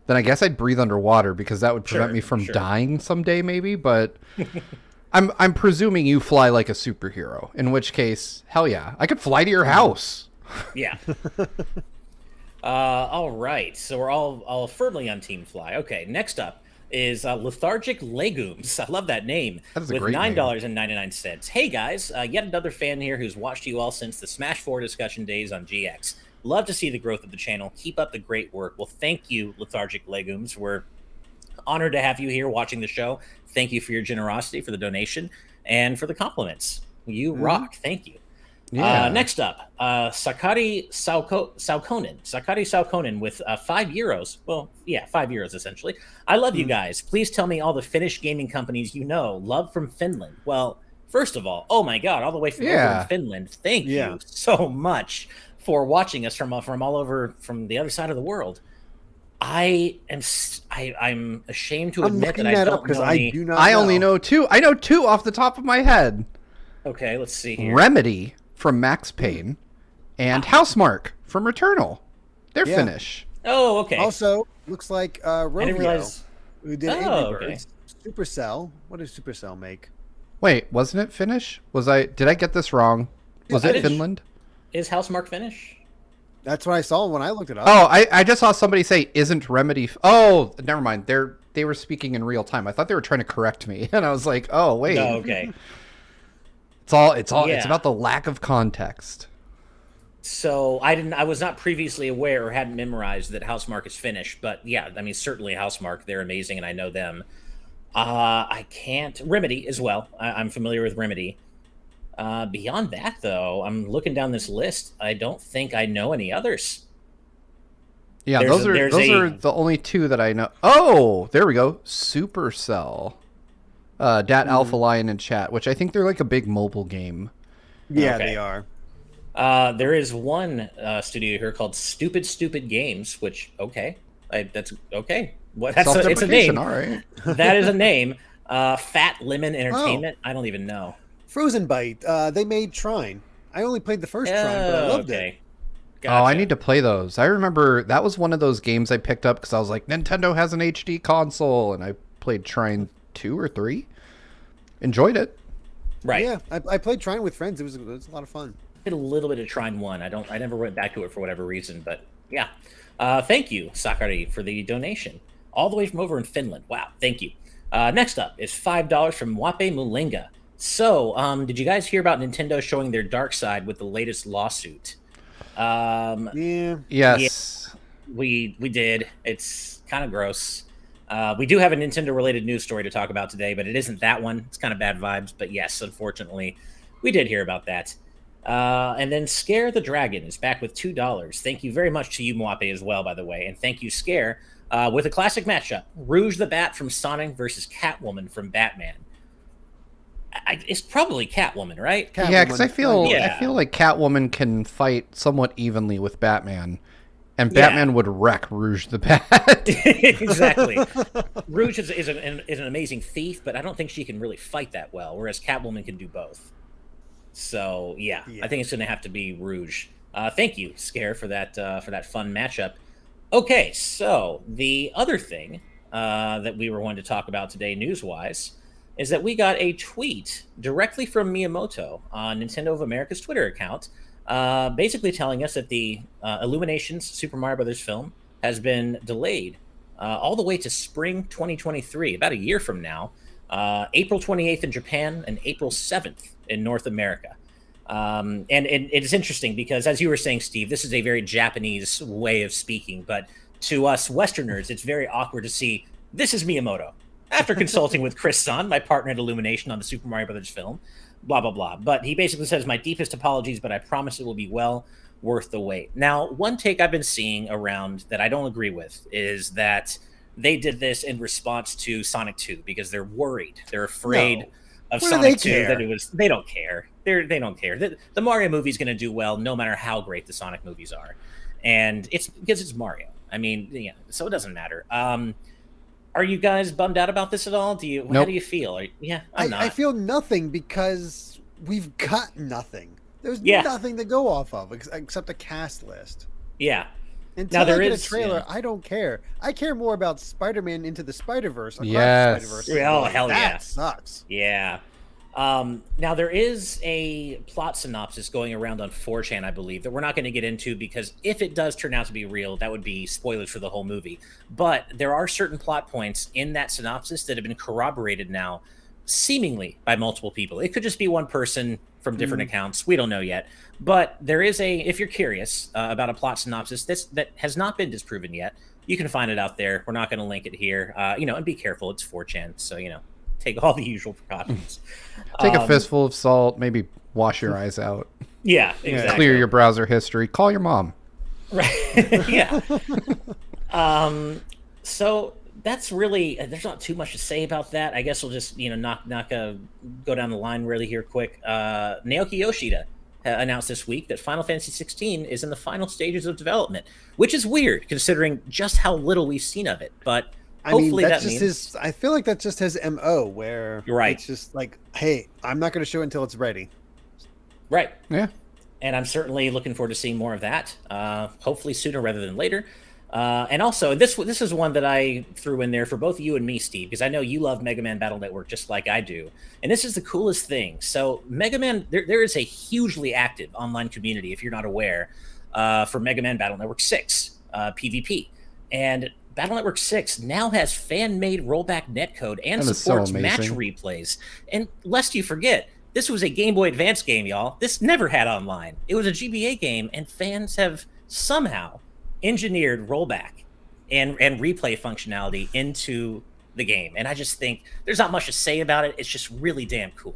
then I guess I'd breathe underwater because that would prevent me from dying someday, maybe. But I'm presuming you fly like a superhero, in which case, hell yeah, I could fly to your house. Yeah. All right. So we're all firmly on Team Fly. Okay. Next up is Lethargic Legumes. I love that name. That is a with great name. $9.99. Hey guys, yet another fan here who's watched you all since the Smash 4 discussion days on GX. Love to see the growth of the channel. Keep up the great work. Well, thank you, Lethargic Legumes. We're honored to have you here watching the show. Thank you for your generosity, for the donation, and for the compliments. You rock. Thank you. Yeah. Next up, Sakari Saukonen with €5. Well, yeah, €5 essentially. I love you guys. Please tell me all the Finnish gaming companies you know. Love from Finland. Well, first of all, oh my God, all the way from over in Finland. Thank you so much for watching us from all over from the other side of the world. I'm ashamed to admit that I don't know any. I only know two. I know two off the top of my head. Okay, let's see here. Remedy from Max Payne and Housemarque from Returnal. They're Yeah. Finnish. Oh, okay. Also, looks like Rovio, realize- who did Oh, Angry Birds. Supercell. What does Supercell make? Wait, wasn't it Finnish? Did I get this wrong? Was it Finland? Is Housemarque Finnish? That's what I saw when I looked it up. Oh, I just saw somebody say, "Isn't Remedy?" Oh, never mind. They were speaking in real time. I thought they were trying to correct me, and I was like, "Oh, wait." Oh, okay. It's Yeah. about the lack of context. So I was not previously aware or hadn't memorized that Housemarque is Finnish, but yeah, I mean certainly Housemarque, they're amazing and I know them. I can't Remedy as well. I'm familiar with Remedy. Beyond that though, I'm looking down this list. I don't think I know any others. Yeah, There's those are the only two that I know. Oh, there we go. Supercell. Dat Alpha Lion in chat, which I think they're like a big mobile game. Yeah, Okay. they are. There is one studio here called Stupid Games, which that's okay. What it's a name. All right. That is a name. Fat Lemon Entertainment. I don't even know. Frozen Bite. They made Trine. I only played the first Trine, but I loved it. Gotcha. Oh, I need to play those. I remember that was one of those games I picked up because I was like, Nintendo has an HD console, and I played Trine 2 or 3. Enjoyed it. Right. Yeah, I played Trine with friends. It was a lot of fun. Did a little bit of Trine 1. I never went back to it for whatever reason, but yeah. Thank you, Sakari, for the donation. All the way from over in Finland. Wow, thank you. Next up is $5 from Wape Mulinga. So, did you guys hear about Nintendo showing their dark side with the latest lawsuit? Yeah. Yes. We did. It's kind of gross. We do have a Nintendo-related news story to talk about today, but it isn't that one. It's kind of bad vibes. But yes, unfortunately, we did hear about that. And then Scare the Dragon is back with $2. Thank you very much to you, Mwape, as well, by the way. And thank you, Scare, with a classic matchup. Rouge the Bat from Sonic versus Catwoman from Batman. It's probably Catwoman, right? Catwoman. Yeah, because I feel like Catwoman can fight somewhat evenly with Batman. And Batman would wreck Rouge the Bat. Exactly. Rouge is an amazing thief, but I don't think she can really fight that well, whereas Catwoman can do both. So, yeah. I think it's going to have to be Rouge. Thank you, Scare, for that fun matchup. Okay, so the other thing that we were wanting to talk about today, news-wise, is that we got a tweet directly from Miyamoto on Nintendo of America's Twitter account, basically telling us that the Illumination's Super Mario Brothers film has been delayed all the way to spring 2023, about a year from now, April 28th in Japan and April 7th in North America. And it is interesting because, as you were saying, Steve, this is a very Japanese way of speaking, but to us Westerners, it's very awkward to see, this is Miyamoto. After consulting with Chris Son, my partner at Illumination on the Super Mario Brothers film, blah, blah, blah. But he basically says, my deepest apologies, but I promise it will be well worth the wait. Now, one take I've been seeing around that I don't agree with is that they did this in response to Sonic 2 because they're worried. They're afraid of Sonic 2 that it was. They don't care. They don't care. The Mario movie is going to do well no matter how great the Sonic movies are. And it's because it's Mario. I mean, so it doesn't matter. Are you guys bummed out about this at all? Nope. How do you feel? I'm not. I feel nothing because we've got nothing. There's nothing to go off of except a cast list. Yeah. Until I get a trailer, I don't care. I care more about Spider-Man Into the Spider-Verse. Spider-Verse. Oh, hell yeah. That sucks. Yeah. Now, there is a plot synopsis going around on 4chan, I believe, that we're not going to get into because if it does turn out to be real, that would be spoilers for the whole movie. But there are certain plot points in that synopsis that have been corroborated now, seemingly by multiple people. It could just be one person from different accounts. We don't know yet. But there is if you're curious about a plot synopsis that has not been disproven yet, you can find it out there. We're not going to link it here. And be careful. It's 4chan, so, take all the usual precautions. Take a fistful of salt, maybe wash your eyes out. Yeah, exactly. Clear your browser history. Call your mom. Right. Yeah. So that's really, there's not too much to say about that. I guess we'll just, not go down the line really here quick. Naoki Yoshida announced this week that Final Fantasy 16 is in the final stages of development, which is weird considering just how little we've seen of it. But hopefully that means I feel like that's just his MO, where you're right. It's just like, hey, I'm not going to show it until it's ready. Right. Yeah. And I'm certainly looking forward to seeing more of that. Hopefully sooner rather than later. And also, this is one that I threw in there for both you and me, Steve, because I know you love Mega Man Battle Network just like I do. And this is the coolest thing. So Mega Man, there is a hugely active online community, if you're not aware, for Mega Man Battle Network 6 PvP. And Battle Network 6 now has fan-made rollback netcode and supports match replays. And lest you forget, this was a Game Boy Advance game, y'all. This never had online. It was a GBA game, and fans have somehow engineered rollback and replay functionality into the game. And I just think there's not much to say about it. It's just really damn cool.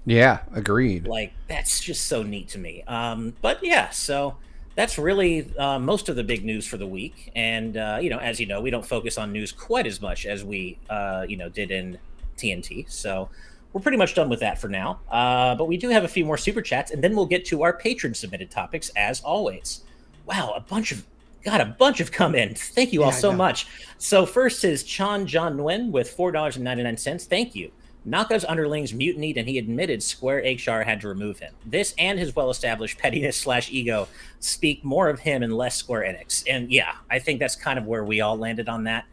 Yeah, agreed. Like, that's just so neat to me. But yeah, so that's really most of the big news for the week. And, as you know, we don't focus on news quite as much as we, did in TNT. So we're pretty much done with that for now. But we do have a few more super chats, and then we'll get to our patron submitted topics as always. Wow, a bunch have come in. Thank you all so much. So first is Chan John Nguyen with $4.99. Thank you. Naka's underlings mutinied, and he admitted Square Eggshar had to remove him. This and his well-established pettiness/ego speak more of him and less Square Enix. And yeah, I think that's kind of where we all landed on that.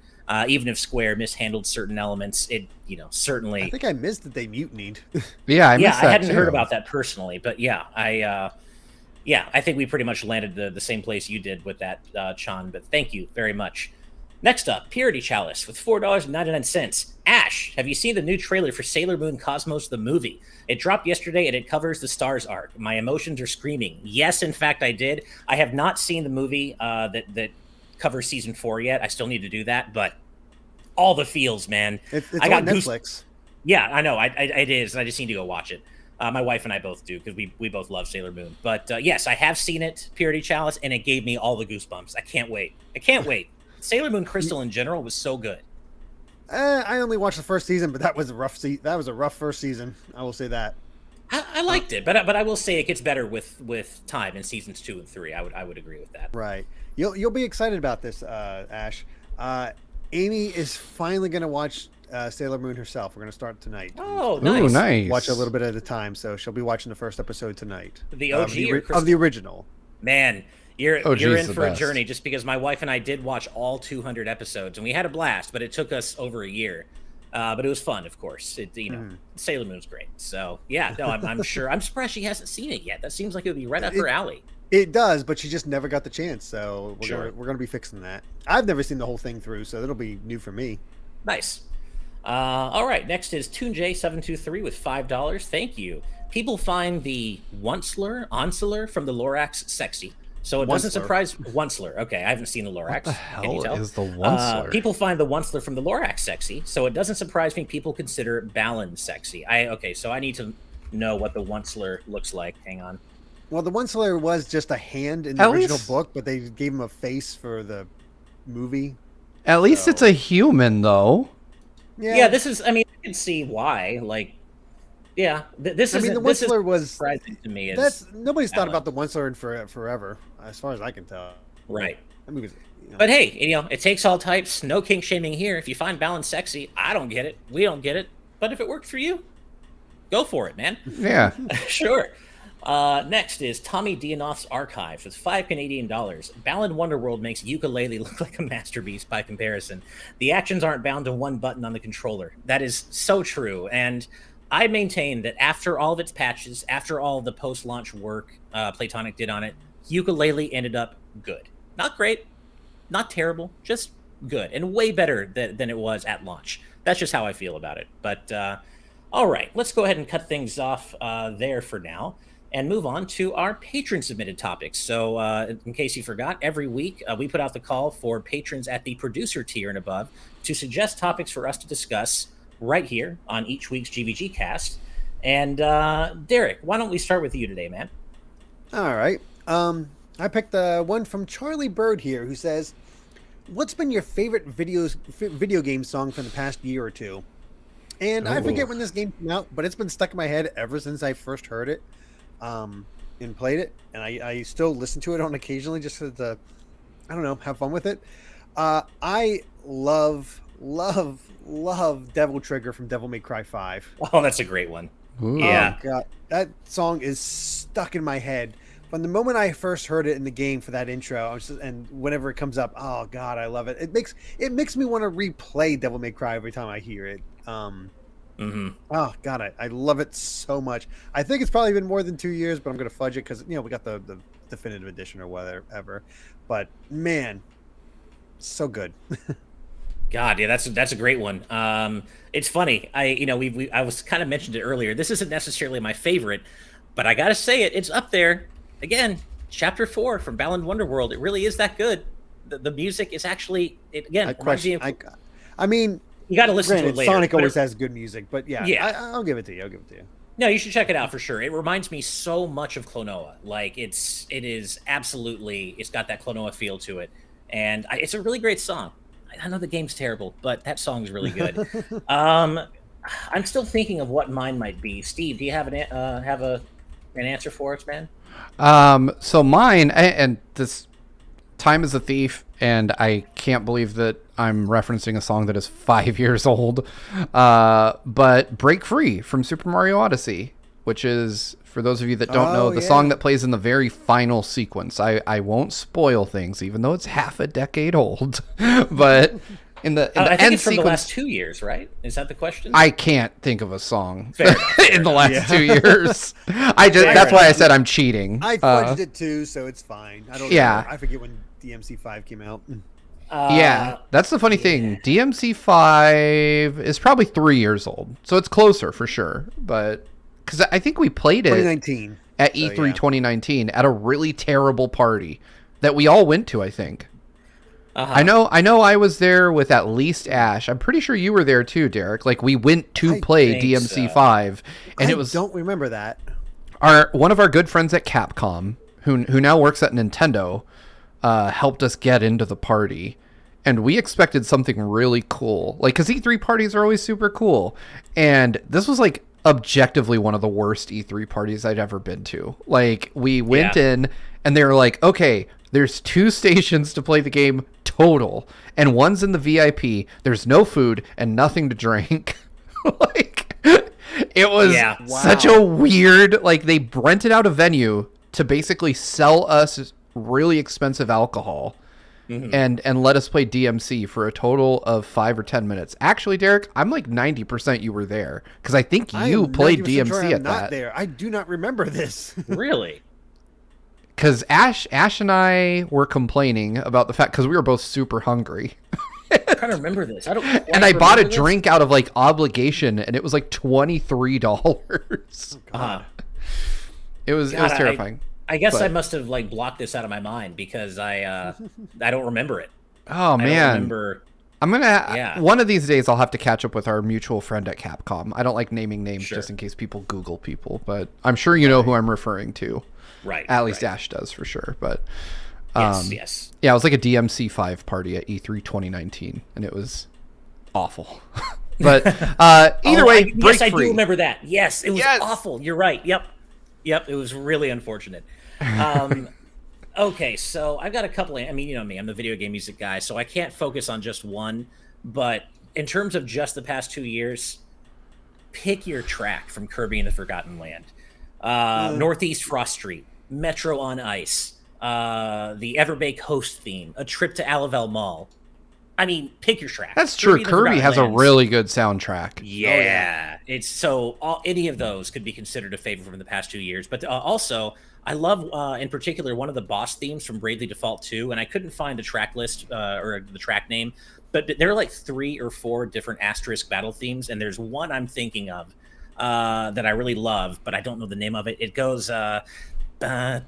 Even if Square mishandled certain elements, it certainly. I think I missed that they mutinied. I hadn't heard about that personally, but yeah, I think we pretty much landed the same place you did with that, Chan. But thank you very much. Next up, Purity Chalice with $4.99. Ash, have you seen the new trailer for Sailor Moon Cosmos the movie? It dropped yesterday and it covers the Stars arc. My emotions are screaming. Yes, in fact, I did. I have not seen the movie that cover season 4 yet. I still need to do that, but all the feels, man. It's I got on Netflix. Yeah, I know. It is. I just need to go watch it. My wife and I both do because we both love Sailor Moon. But yes, I have seen it, Purity Chalice, and it gave me all the goosebumps. I can't wait. Sailor Moon Crystal in general was so good. I only watched the first season, but that was a rough first season. I will say that. I liked it, but I will say it gets better with time in seasons 2 and 3. I would agree with that. Right. You'll be excited about this, Ash. Amy is finally going to watch Sailor Moon herself. We're going to start tonight. Oh, nice. Ooh, nice. Watch a little bit at a time, so she'll be watching the first episode tonight. The OG of the original. Man, you're in for best. a journey just because my wife and I did watch all 200 episodes, and we had a blast, but it took us over a year. But it was fun, of course. Sailor Moon's great. So, yeah, no, I'm sure. I'm surprised she hasn't seen it yet. That seems like it would be right up her alley. It does, but she just never got the chance, so we're Sure. going to be fixing that. I've never seen the whole thing through, so that'll be new for me. Nice. All right, next is ToonJ723 with $5. Thank you. People find the Onceler from the Lorax sexy. So it doesn't surprise Onceler. Okay, I haven't seen the Lorax. What the Can you hell tell? is the Onceler? People find the Onceler from the Lorax sexy. So it doesn't surprise me people consider Balin sexy. So I need to know what the Onceler looks like. Hang on. Well, the Onceler was just a hand in the original book, but they gave him a face for the movie. At least it's a human, though. Yeah, this is. I mean, I can see why. Like, yeah, this is. I mean, the Onceler was surprising to me. Nobody's thought about the Onceler in forever, as far as I can tell. Right. That movie's, But hey, it takes all types. No kink shaming here. If you find Balin sexy, I don't get it. We don't get it. But if it worked for you, go for it, man. Yeah. Sure. Next is Tommy Dianoff's Archives with $5 Canadian. Balin Wonderworld makes Ukulele look like a masterpiece by comparison. The actions aren't bound to one button on the controller. That is so true. And I maintain that after all of its patches, after all the post-launch work Playtonic did on it, Ukulele ended up good. Not great, not terrible, just good, and way better than it was at launch. That's just how I feel about it. But all right, let's go ahead and cut things off there for now and move on to our patron-submitted topics. So in case you forgot, every week we put out the call for patrons at the producer tier and above to suggest topics for us to discuss right here on each week's GVGcast. And Derek, why don't we start with you today, man? All right. I picked one from Charlie Bird here, who says, "What's been your favorite video game song from the past year or two?" And I forget when this game came out, but it's been stuck in my head ever since I first heard it and played it. And I still listen to it on occasionally just to, I don't know, have fun with it. I love Devil Trigger from Devil May Cry 5. Oh, that's a great one. Ooh. Yeah. Oh, God. That song is stuck in my head. From the moment I first heard it in the game for that intro, and whenever it comes up, oh God, I love it. It makes me want to replay Devil May Cry every time I hear it. Oh God, I love it so much. I think it's probably been more than 2 years, but I'm gonna fudge it because we got the definitive edition or whatever. But man, so good. God, yeah, that's a great one. It's funny. I was kind of mentioned it earlier. This isn't necessarily my favorite, but I gotta say it's up there. Again, Chapter 4 from Balin Wonderworld. It really is that good. The music is actually I mean, you got to listen to it later. Sonic always has good music, but yeah. I'll give it to you. No, you should check it out for sure. It reminds me so much of Klonoa. Like it is absolutely. It's got that Klonoa feel to it, and it's a really great song. I know the game's terrible, but that song is really good. I'm still thinking of what mine might be. Steve, do you have an answer for us, man? So mine, and this Time is a Thief, and I can't believe that I'm referencing a song that is 5 years old, but Break Free from Super Mario Odyssey, which is, for those of you that don't know, the song that plays in the very final sequence. I won't spoil things, even though it's half a decade old, but in the I think end it's from sequence, the last 2 years, right? Is that the question? I can't think of a song Fair enough. in the last 2 years. That's why I said I'm cheating. I fudged it too, so it's fine. I don't know. I forget when DMC5 came out. Yeah, that's the funny thing. DMC5 is probably 3 years old, so it's closer for sure. But because I think we played it 2019 at E3 so, 2019 at a really terrible party that we all went to, I think. I know I was there with at least Ash. I'm pretty sure you were there too, Derek. Like we went to play DMC5 and it was don't remember that. One of our good friends at Capcom who now works at Nintendo helped us get into the party. And we expected something really cool. Like, because E3 parties are always super cool. And this was, like, objectively one of the worst E3 parties I'd ever been to. Like, we went in, and they were like, okay, there's 2 stations to play the game total. And one's in the VIP. There's no food and nothing to drink. Like, it was such a weird... Like, they rented out a venue to basically sell us really expensive alcohol. And let us play DMC for a total of 5 or 10 minutes. Actually, Derek, I'm like 90% you were there because I think you played DMC sure at I'm not that. There, I do not remember this. Really? Because Ash and I were complaining about the fact because we were both super hungry. I'm trying to remember this. And I bought a drink out of like obligation, and it was like $23. Oh, God. It was terrifying. I guess I must have like blocked this out of my mind because I don't remember it. Oh man, I don't remember. I'm gonna one of these days I'll have to catch up with our mutual friend at Capcom. I don't like naming names just in case people Google people, but I'm sure you know who I'm referring to. Right. At least Ash does for sure. But yes. Yeah, it was like a DMC5 party at E3 2019, and it was awful. But either way, yes, I do remember that. Yes, it was awful. You're right. Yep, it was really unfortunate. Okay, so I've got a couple of, I mean, you know me, I'm the video game music guy, so I can't focus on just one, but in terms of just the past 2 years, pick your track from Kirby and the Forgotten Land. Northeast Frost Street, Metro on Ice, the Everbake host theme, A Trip to Alavel Mall. I mean, pick your track. That's true. Kirby has a really good soundtrack. Yeah. It's so any of those could be considered a favorite from the past 2 years. But also, I love, in particular, one of the boss themes from Bravely Default 2, and I couldn't find the track list or the track name, but there are like 3 or 4 different asterisk battle themes, and there's one I'm thinking of that I really love, but I don't know the name of it. It goes... It kind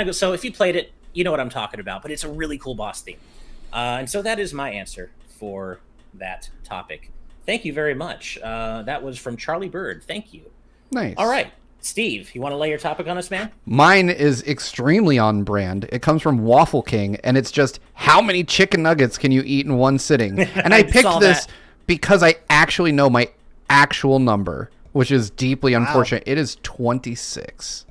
of goes... So if you played it, you know what I'm talking about, but it's a really cool boss theme. And so that is my answer for that topic. Thank you very much. That was from Charlie Bird. Thank you. Nice. All right. Steve, you want to lay your topic on us, man? Mine is extremely on brand. It comes from Waffle King, and it's just how many chicken nuggets can you eat in one sitting? And I picked this because I actually know my actual number, which is deeply unfortunate. It is 26.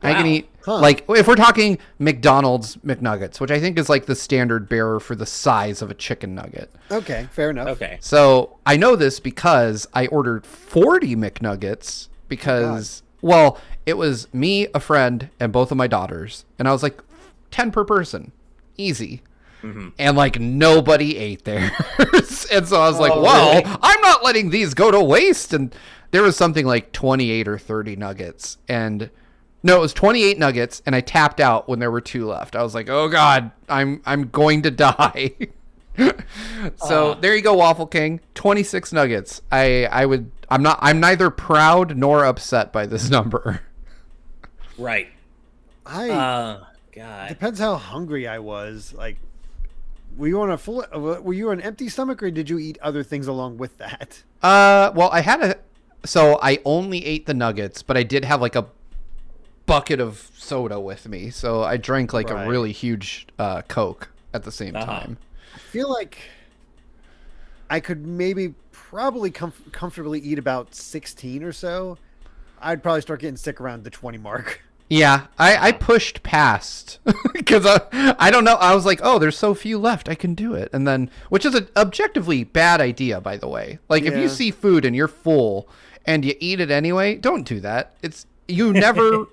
Wow. I can eat, like, if we're talking McDonald's McNuggets, which I think is like the standard bearer for the size of a chicken nugget. Okay, fair enough. Okay. So I know this because I ordered 40 McNuggets because, well, it was me, a friend, and both of my daughters. And I was like, 10 per person. Easy. Mm-hmm. And like nobody ate theirs. And so I was like, well, really? I'm not letting these go to waste. And there was something like 28 or 30 nuggets. And no, it was 28 nuggets, and I tapped out when there were 2 left. I was like, "Oh God, I'm going to die." So there you go, Waffle King. 26 nuggets. I'm neither proud nor upset by this number. Right. God. Depends how hungry I was. Like, were you on an empty stomach, or did you eat other things along with that? Well, so I only ate the nuggets, but I did have like a bucket of soda with me, so I drank like a really huge Coke at the same time. I feel like I could probably comfortably eat about 16 or so. I'd probably start getting sick around the 20 mark. Yeah, I pushed past because I don't know. I was like, oh, there's so few left, I can do it. And then, which is an objectively bad idea, by the way. Like, if you see food and you're full and you eat it anyway, don't do that. You never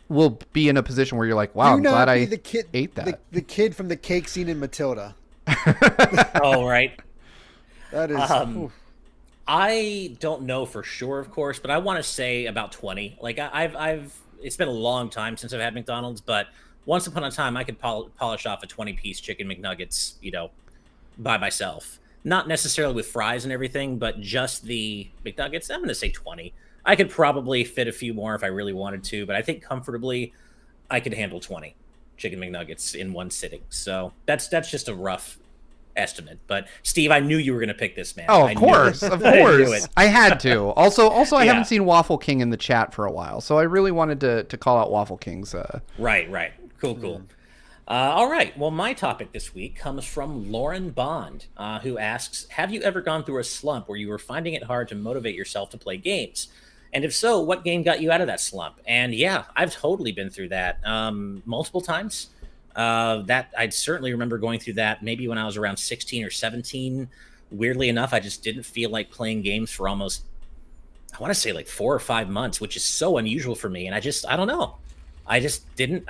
will be in a position where you're like, wow, I'm glad I ate that. The kid from the cake scene in Matilda. Oh, right. That is... I don't know for sure, of course, but I want to say about 20. Like, it's been a long time since I've had McDonald's, but once upon a time, I could polish off a 20-piece chicken McNuggets, by myself. Not necessarily with fries and everything, but just the McNuggets. I'm going to say 20. I could probably fit a few more if I really wanted to, but I think comfortably I could handle 20. chicken McNuggets in one sitting. So that's just a rough estimate. But Steve, I knew you were going to pick this, man. Oh, of course. I had to. Also, I Yeah. haven't seen Waffle King in the chat for a while, so I really wanted to call out Waffle King's. Right. Cool. All right. Well, my topic this week comes from Lauren Bond, who asks, have you ever gone through a slump where you were finding it hard to motivate yourself to play games? And if so, what game got you out of that slump? And yeah, I've totally been through that multiple times. That I certainly remember going through that maybe when I was around 16 or 17. Weirdly enough, I just didn't feel like playing games for almost, I want to say like 4 or 5 months, which is so unusual for me. And I don't know. I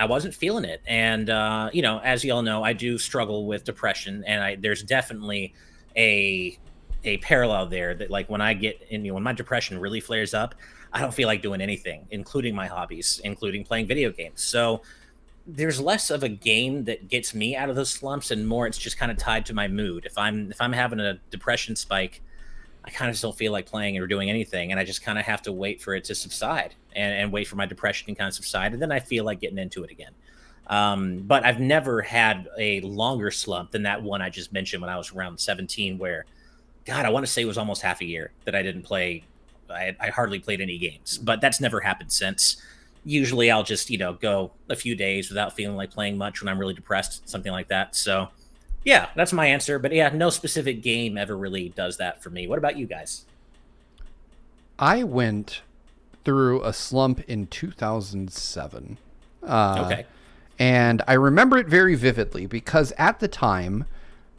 wasn't feeling it. And, as you all know, I do struggle with depression, and there's definitely a parallel there that, like, when I get in, when my depression really flares up, I don't feel like doing anything, including my hobbies, including playing video games. So there's less of a game that gets me out of those slumps, and more it's just kind of tied to my mood. If I'm having a depression spike, I kind of just don't feel like playing or doing anything, and I just kind of have to wait for it to subside and wait for my depression to kind of subside, and then I feel like getting into it again. But I've never had a longer slump than that one I just mentioned when I was around 17, where, God, I want to say it was almost half a year that I didn't play. I hardly played any games, but that's never happened since. Usually I'll just, go a few days without feeling like playing much when I'm really depressed, something like that. So yeah, that's my answer. But yeah, no specific game ever really does that for me. What about you guys? I went through a slump in 2007. Okay. And I remember it very vividly because at the time,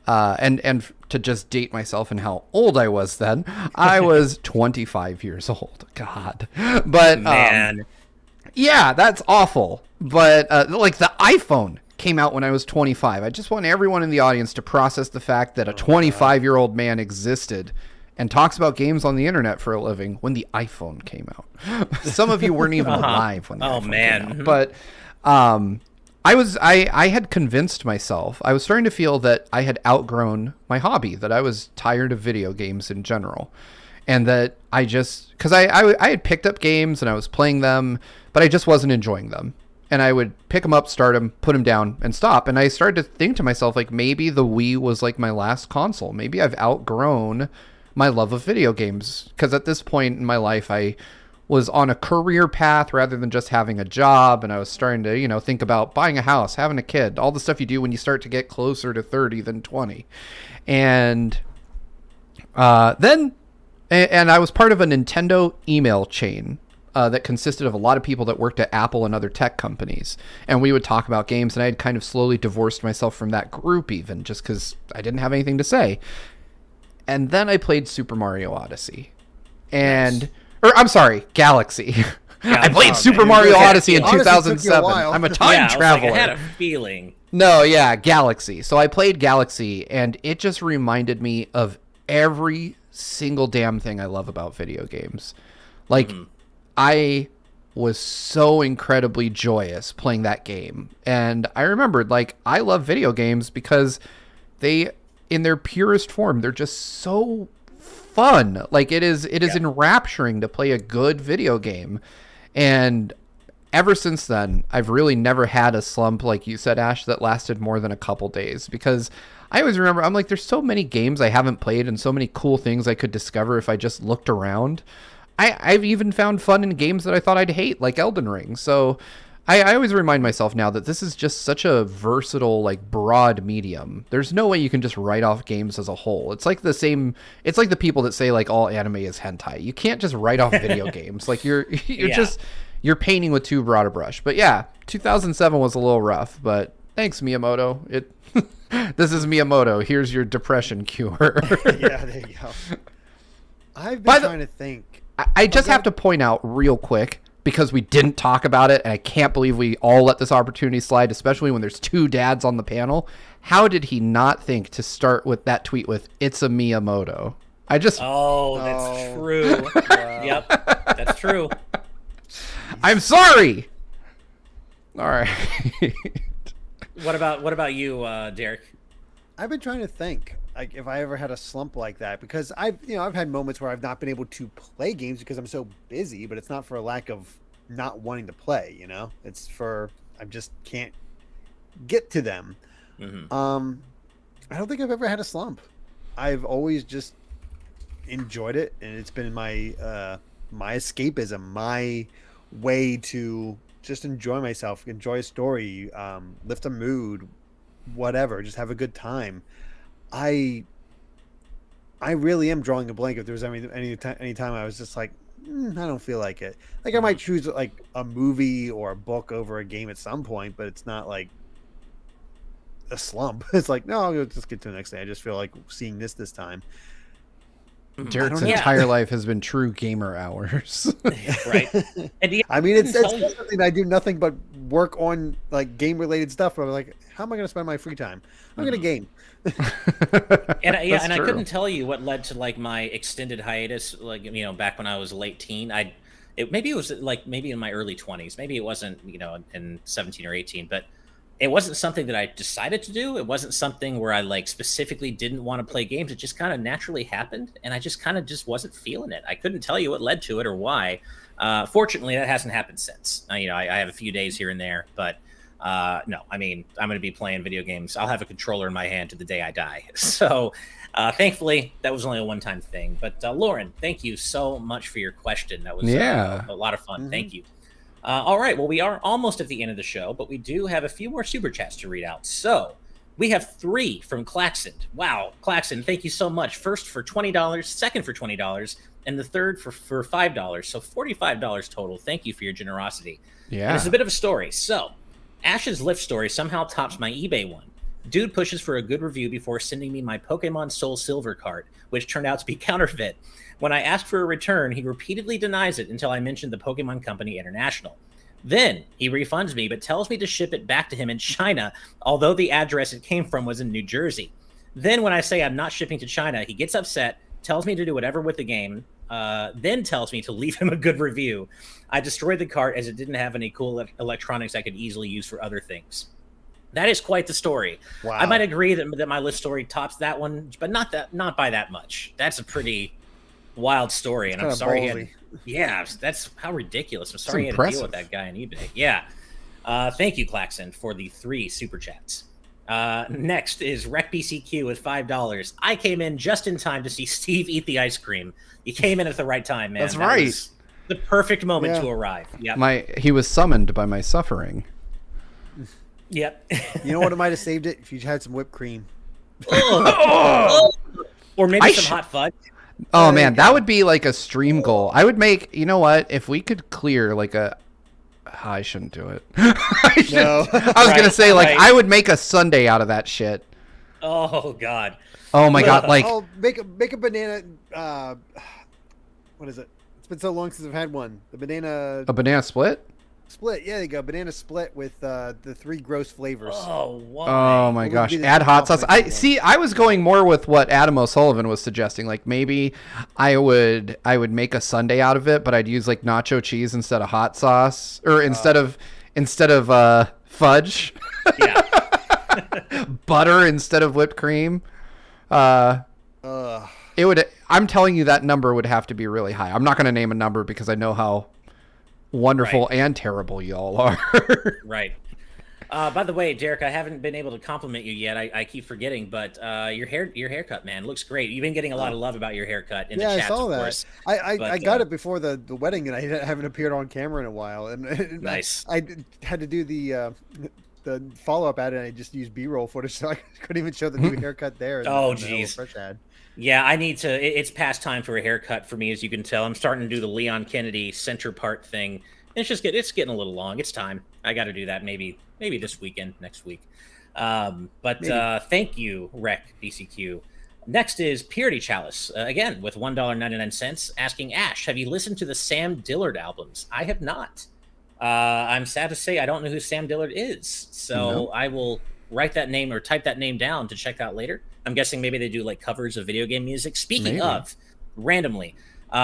and to just date myself and how old I was then, I was 25 years old. God. But Man. yeah, that's awful. But like the iPhone came out when I was 25. I just want everyone in the audience to process the fact that a 25-year-old man existed and talks about games on the internet for a living when the iPhone came out. Some of you weren't even alive when the iPhone came out. But I had convinced myself, I was starting to feel that I had outgrown my hobby, that I was tired of video games in general. And that because I had picked up games and I was playing them, but I just wasn't enjoying them. And I would pick them up, start them, put them down, and stop. And I started to think to myself, like, maybe the Wii was like my last console. Maybe I've outgrown my love of video games. Because at this point in my life, I was on a career path rather than just having a job. And I was starting to, think about buying a house, having a kid, all the stuff you do when you start to get closer to 30 than 20. And then I was part of a Nintendo email chain that consisted of a lot of people that worked at Apple and other tech companies. And we would talk about games, and I had kind of slowly divorced myself from that group even, just because I didn't have anything to say. And then I played Super Mario Odyssey. I'm sorry, Galaxy. I played Super Mario Odyssey in 2007. I'm a time traveler. I had a feeling. No, yeah, Galaxy. So I played Galaxy, and it just reminded me of every single damn thing I love about video games. Like, I was so incredibly joyous playing that game. And I remembered, like, I love video games because they, in their purest form, they're just so fun. Like, it is enrapturing to play a good video game. And ever since then, I've really never had a slump, like you said, Ash, that lasted more than a couple days. Because I always remember, I'm like, there's so many games I haven't played and so many cool things I could discover if I just looked around. I've even found fun in games that I thought I'd hate, like Elden Ring. So I always remind myself now that this is just such a versatile, like, broad medium. There's no way you can just write off games as a whole. It's like the people that say, like, all anime is hentai. You can't just write off video games. Like, you're painting with too broad a brush. But yeah, 2007 was a little rough, but thanks, Miyamoto. This is Miyamoto. Here's your depression cure. Yeah, there you go. I've been trying to think. I just have to point out real quick, because we didn't talk about it, and I can't believe we all let this opportunity slide, especially when there's two dads on the panel. How did he not think to start with that tweet with, "It's a Miyamoto"? That's true. Wow. Yep, that's true. I'm sorry. All right. What about you, Derek? I've been trying to think, like, if I ever had a slump like that, because I've had moments where I've not been able to play games because I'm so busy, but it's not for a lack of not wanting to play, It's for, I just can't get to them. Mm-hmm. I don't think I've ever had a slump. I've always just enjoyed it, and it's been my my escapism, my way to just enjoy myself, enjoy a story, lift a mood, whatever, just have a good time. I really am drawing a blank if there was any time I was just like, I don't feel like it. Like I might choose like a movie or a book over a game at some point, but it's not like a slump. It's like, no, I'll just get to the next day. I just feel like seeing this time. Jared's entire life has been true gamer hours. Right. And I mean, it's something I do nothing but work on like game related stuff. But I'm like, how am I going to spend my free time? I'm going to game. And I couldn't tell you what led to like my extended hiatus. Like, you know, back when I was late teen, maybe it was like maybe in my early 20s. Maybe it wasn't, you know, in 17 or 18, but it wasn't something that I decided to do. It wasn't something where I like specifically didn't want to play games. It just kind of naturally happened, and I just kind of just wasn't feeling it. I couldn't tell you what led to it or why. Fortunately, that hasn't happened since. You know, I have a few days here and there, but no, I mean, I'm going to be playing video games. I'll have a controller in my hand to the day I die. So thankfully, that was only a one-time thing. But Lauren, thank you so much for your question. That was a lot of fun. Mm-hmm. Thank you. All right, well, we are almost at the end of the show, but we do have a few more super chats to read out. So we have 3 from Claxon. Wow, Claxon, thank you so much. First for $20, second for $20, and the third for $5. So $45 total. Thank you for your generosity. Yeah. And it's a bit of a story. So Ash's Lyft story somehow tops my eBay one. Dude pushes for a good review before sending me my Pokemon Soul Silver card, which turned out to be counterfeit. When I asked for a return, he repeatedly denies it until I mentioned the Pokemon Company International. Then he refunds me, but tells me to ship it back to him in China, although the address it came from was in New Jersey. Then when I say I'm not shipping to China, he gets upset, tells me to do whatever with the game, then tells me to leave him a good review. I destroyed the cart as it didn't have any cool electronics I could easily use for other things. That is quite the story. Wow. I might agree that my Lyft story tops that one, but not by that much. That's a pretty wild story, and I'm sorry. That's how ridiculous. I'm sorry you had to deal with that guy on eBay. Yeah. Thank you, Claxon, for the 3 super chats. Next is RecBCQ with $5. I came in just in time to see Steve eat the ice cream. You came in at the right time, man. That's right. Was the perfect moment to arrive. Yep. He was summoned by my suffering. Yep. You know what? It might have saved it if you had some whipped cream. Or maybe some hot fudge. Oh man, that would be like a stream goal. I would make, you know what, if we could clear like I shouldn't do it. I was going to say I would make a Sunday out of that shit. Oh god. Oh my god, like make a banana what is it? It's been so long since I've had one. A banana split? Split, yeah, there you go. Banana split with the 3 gross flavors. Oh, wow. Oh my gosh. Add hot sauce. I was going more with what Adam O'Sullivan was suggesting. Like maybe I would make a sundae out of it, but I'd use like nacho cheese instead of hot sauce, or instead of fudge. Yeah. Butter instead of whipped cream. It would. I'm telling you that number would have to be really high. I'm not going to name a number because I know how wonderful and terrible y'all are. Right. By the way, Derek, I haven't been able to compliment you yet. I keep forgetting, but your haircut, man, looks great. You've been getting a lot of love about your haircut in the chats, I saw that. Course. I got it before the wedding, and I haven't appeared on camera in a while. And nice. I had to do the follow up ad, and I just used B-roll footage, so I couldn't even show the new haircut there. Oh, geez. Fresh ad. Yeah, I need to. It's past time for a haircut for me, as you can tell. I'm starting to do the Leon Kennedy center part thing. It's getting a little long. It's time. I got to do that maybe this weekend, next week. But thank you, Rec BCQ. Next is Purity Chalice, again with $1.99, asking Ash, have you listened to the Sam Dillard albums? I have not. I'm sad to say I don't know who Sam Dillard is, so I will write that name or type that name down to check out later. I'm guessing maybe they do like covers of video game music. Speaking of, randomly,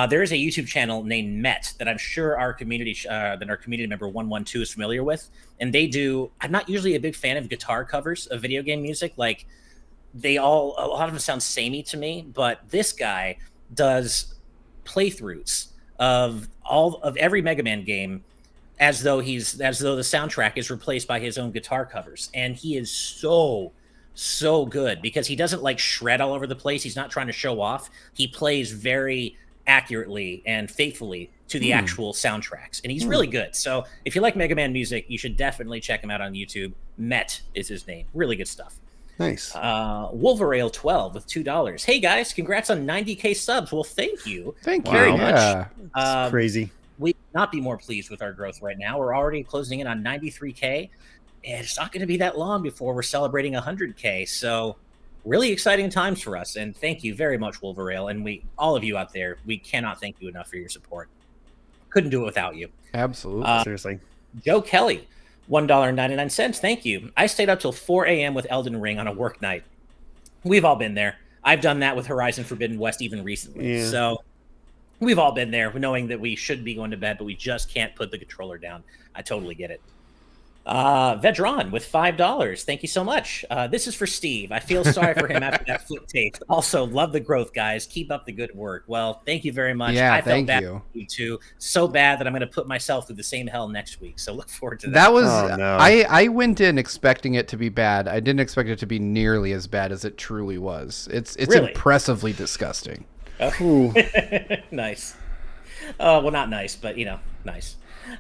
there is a YouTube channel named Met that I'm sure our community member 112 is familiar with, and they do. I'm not usually a big fan of guitar covers of video game music. Like a lot of them sound samey to me, but this guy does playthroughs of every Mega Man game as though the soundtrack is replaced by his own guitar covers, and he is so good because he doesn't like shred all over the place. He's not trying to show off. He plays very accurately and faithfully to the actual soundtracks, and he's really good. So if you like Mega Man music, you should definitely check him out on YouTube. Met is his name. Really good stuff. Nice. Wolverale 12 with $2. Hey guys, congrats on 90K subs. Well, thank you very much. It's crazy. We could not be more pleased with our growth right now. We're already closing in on 93K, and it's not going to be that long before we're celebrating 100K. So really exciting times for us. And thank you very much, Wolverale. And all of you out there, we cannot thank you enough for your support. Couldn't do it without you. Absolutely. Seriously. Joe Kelly, $1.99. Thank you. I stayed up till 4 a.m. with Elden Ring on a work night. We've all been there. I've done that with Horizon Forbidden West even recently. Yeah. So we've all been there, knowing that we should be going to bed, but we just can't put the controller down. I totally get it. Vedron with $5. Thank you so much. This is for Steve. I feel sorry for him after that foot tape. Also, love the growth, guys. Keep up the good work. Well, thank you very much. Yeah, I felt thank bad you. for you too. So bad that I'm going to put myself through the same hell next week. So look forward to that. That was no. I went in expecting it to be bad. I didn't expect it to be nearly as bad as it truly was. It's Really? impressively disgusting. Nice. Well, not nice, but nice.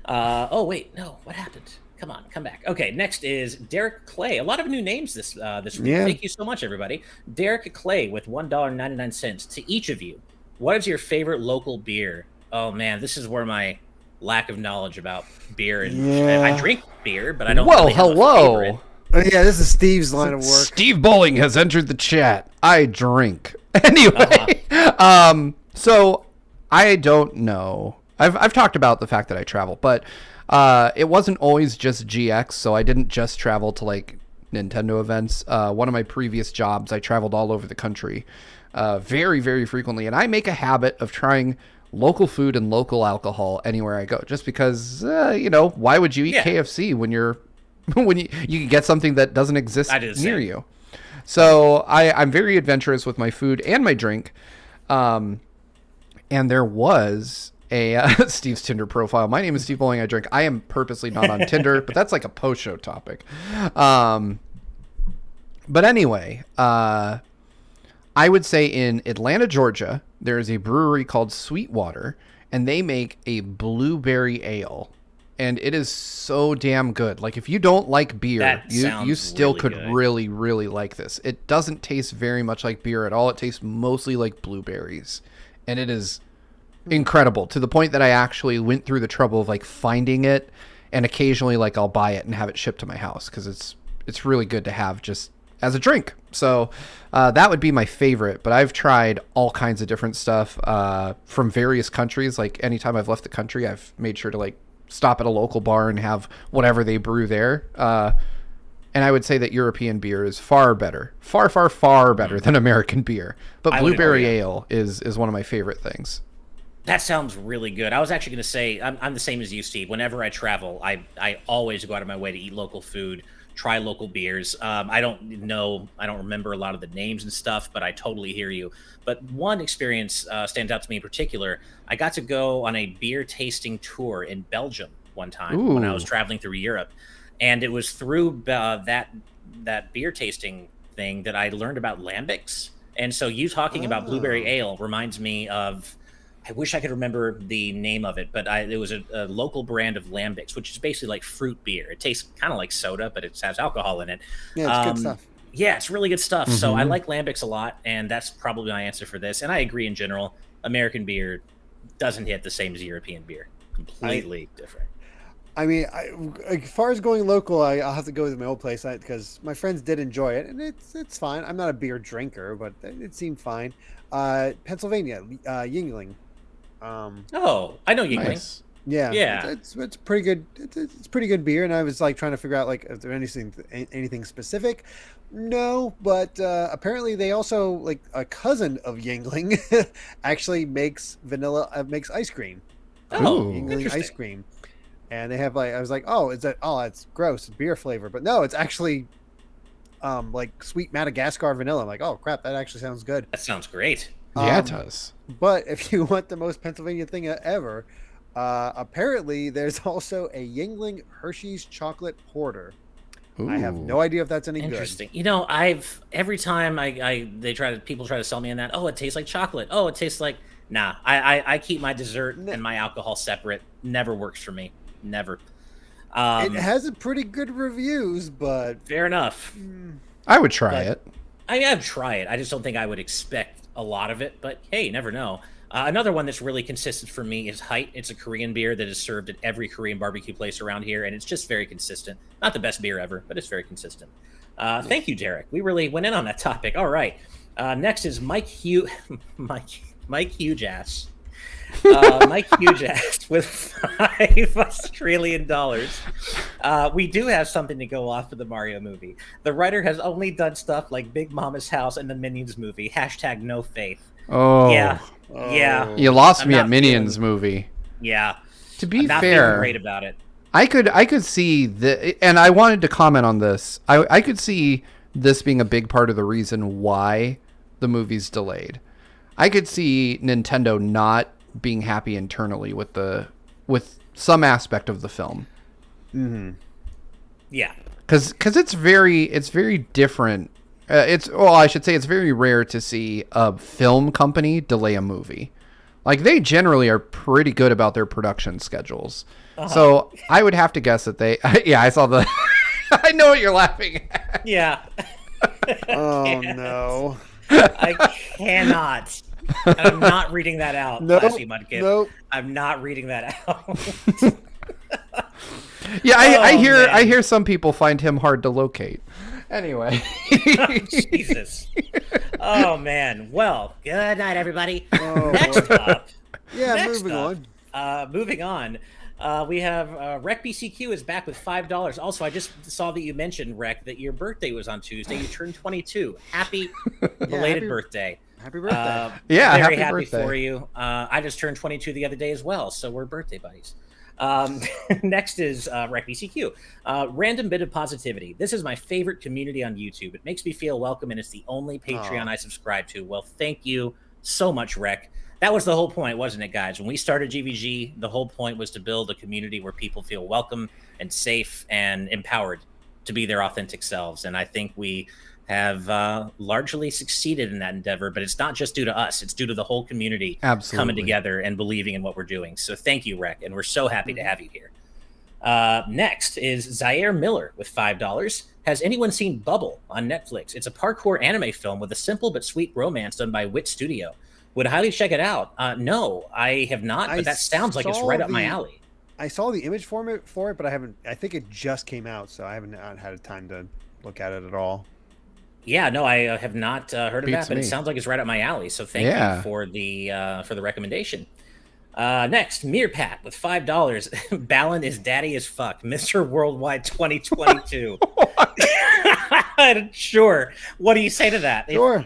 Oh wait, no. What happened? Come on, come back. Okay, next is Derek Clay. A lot of new names this week. Yeah. Thank you so much, everybody. Derek Clay with $1.99 to each of you. What is your favorite local beer? Oh man, this is where my lack of knowledge about beer and I drink beer, but I don't. Well, really have a favorite. hello. Oh, yeah, this is Steve's line of work. Steve Bowling has entered the chat. I drink. Anyway, so I don't know. I've talked about the fact that I travel, but it wasn't always just GX, so I didn't just travel to like Nintendo events. One of my previous jobs, I traveled all over the country very, very frequently, and I make a habit of trying local food and local alcohol anywhere I go, just because, why would you eat KFC when you can get something that doesn't exist near you? So I'm very adventurous with my food and my drink. And there was a Steve's Tinder profile. My name is Steve Bowling. I drink. I am purposely not on Tinder, but that's like a post-show topic. But anyway, I would say in Atlanta, Georgia, there is a brewery called Sweetwater, and they make a blueberry ale. And it is so damn good. Like, if you don't like beer, you still could really, really like this. It doesn't taste very much like beer at all. It tastes mostly like blueberries. And it is incredible, to the point that I actually went through the trouble of like finding it, and occasionally like I'll buy it and have it shipped to my house because it's really good to have just as a drink. So that would be my favorite, but I've tried all kinds of different stuff from various countries. Like anytime I've left the country, I've made sure to like stop at a local bar and have whatever they brew there. And I would say that European beer is far better than American beer. But blueberry ale is one of my favorite things. That sounds really good. I was actually going to say, I'm the same as you, Steve. Whenever I travel, I always go out of my way to eat local food, try local beers. I don't remember a lot of the names and stuff, but I totally hear you. But one experience stands out to me in particular. I got to go on a beer tasting tour in Belgium one time when I was traveling through Europe. And it was through that beer tasting thing that I learned about lambics. And so you talking about blueberry ale reminds me of, I wish I could remember the name of it, but it was a local brand of lambics, which is basically like fruit beer. It tastes kind of like soda, but it has alcohol in it. Yeah, it's good stuff. Yeah, it's really good stuff. Mm-hmm. So I like lambics a lot, and that's probably my answer for this. And I agree in general, American beer doesn't hit the same as European beer. Completely different. I mean, as far as going local, I'll have to go with my old place because my friends did enjoy it, and it's fine. I'm not a beer drinker, but it seemed fine. Pennsylvania, Yuengling. I know Yuengling. Nice. Yeah. It's pretty good. It's pretty good beer, and I was like trying to figure out like if there anything specific. No, but apparently they also, like, a cousin of Yuengling actually makes ice cream. Yuengling ice cream. And they have like, I was like, it's gross, it's beer flavor. But no, it's actually like sweet Madagascar vanilla. I'm like, oh crap, that actually sounds good. That sounds great. Yeah, it does. But if you want the most Pennsylvania thing ever, Apparently, there's also a Yingling Hershey's chocolate porter. Ooh. I have no idea if that's any Interesting. good. You know, every time people try to sell me in that. Oh, it tastes like chocolate. Oh, it tastes like. Nah, I keep my dessert and my alcohol separate. Never works for me. Never. It has a pretty good reviews, but fair enough. I would try it. I'd try it. I just don't think I would expect a lot of it. But hey, you never know. Another one that's really consistent for me is Height. It's a Korean beer that is served at every Korean barbecue place around here, and it's just very consistent. Not the best beer ever, but it's very consistent. Thank you, Derek. We really went in on that topic. All right. Next is Mike Hugeass. Mike Hugeass with $5 Australian. We do have something to go off of the Mario movie. The writer has only done stuff like Big Mama's House and the Minions movie. # no faith. Oh. Yeah. Yeah. You lost me at Minions movie. Yeah. To be not fair, feeling great about it. I could see the, and I wanted to comment on this. I could see this being a big part of the reason why the movie's delayed. I could see Nintendo not being happy internally with some aspect of the film. Mm-hmm. Yeah. Because it's very different. I should say it's very rare to see a film company delay a movie. Like, they generally are pretty good about their production schedules. So I would have to guess that they... Yeah, I saw the... I know what you're laughing at. Yeah. Oh, no. I cannot. I'm not reading that out, Classy Mudkip. Nope. I'm not reading that out. Yeah, I hear some people find him hard to locate. Anyway. Jesus. Oh, man. Well, good night, everybody. Oh, Next up. Yeah, moving on. We have Rec BCQ is back with $5. Also, I just saw that you mentioned, Rec, that your birthday was on Tuesday. You turned 22. Happy belated birthday. Happy birthday. Yeah, very happy happy birthday. for you. I just turned 22 the other day as well, so we're birthday buddies. Next is Rec BCQ. Random bit of positivity. This is my favorite community on YouTube. It makes me feel welcome, and it's the only Patreon I subscribe to. Well, thank you so much, Rec. That was the whole point, wasn't it, guys? When we started GVG, the whole point was to build a community where people feel welcome and safe and empowered to be their authentic selves. And I think we have largely succeeded in that endeavor, but it's not just due to us. It's due to the whole community coming together and believing in what we're doing. So thank you, Rec, and we're so happy to have you here. Next is Zaire Miller with $5. Has anyone seen Bubble on Netflix? It's a parkour anime film with a simple but sweet romance done by Wit Studio. Would highly check it out. No, I have not, but that sounds like it's right up my alley. I saw the image for it, but I think it just came out, so I haven't had time to look at it at all. Yeah, no, I have not heard of that, but it sounds like it's right up my alley. So thank you for the recommendation. Next, Meerpat with $5. Balin is daddy as fuck. Mr. Worldwide 2022. Sure. What do you say to that? Sure.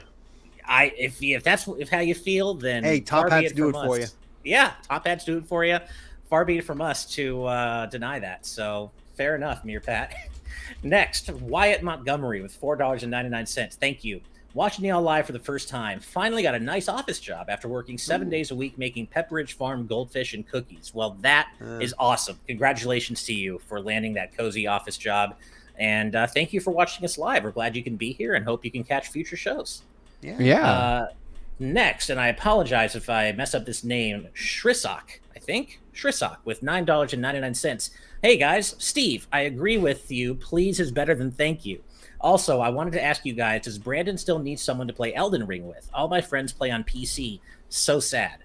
If that's how you feel, then hey, Top Hats do it for you. Yeah, Top Hats do it for you. Far be it from us to deny that. So fair enough, Meerpat. Next, Wyatt Montgomery with $4.99. Thank you. Watching y'all live for the first time. Finally got a nice office job after working 7 days a week making Pepperidge Farm goldfish and cookies. Well, that is awesome. Congratulations to you for landing that cozy office job. And thank you for watching us live. We're glad you can be here and hope you can catch future shows. Yeah. Next, and I apologize if I mess up this name, Shrisak, I think. Shrisak with $9.99. Hey guys, Steve, I agree with you. Please is better than thank you. Also, I wanted to ask you guys, does Brandon still need someone to play Elden Ring with? All my friends play on PC. So sad.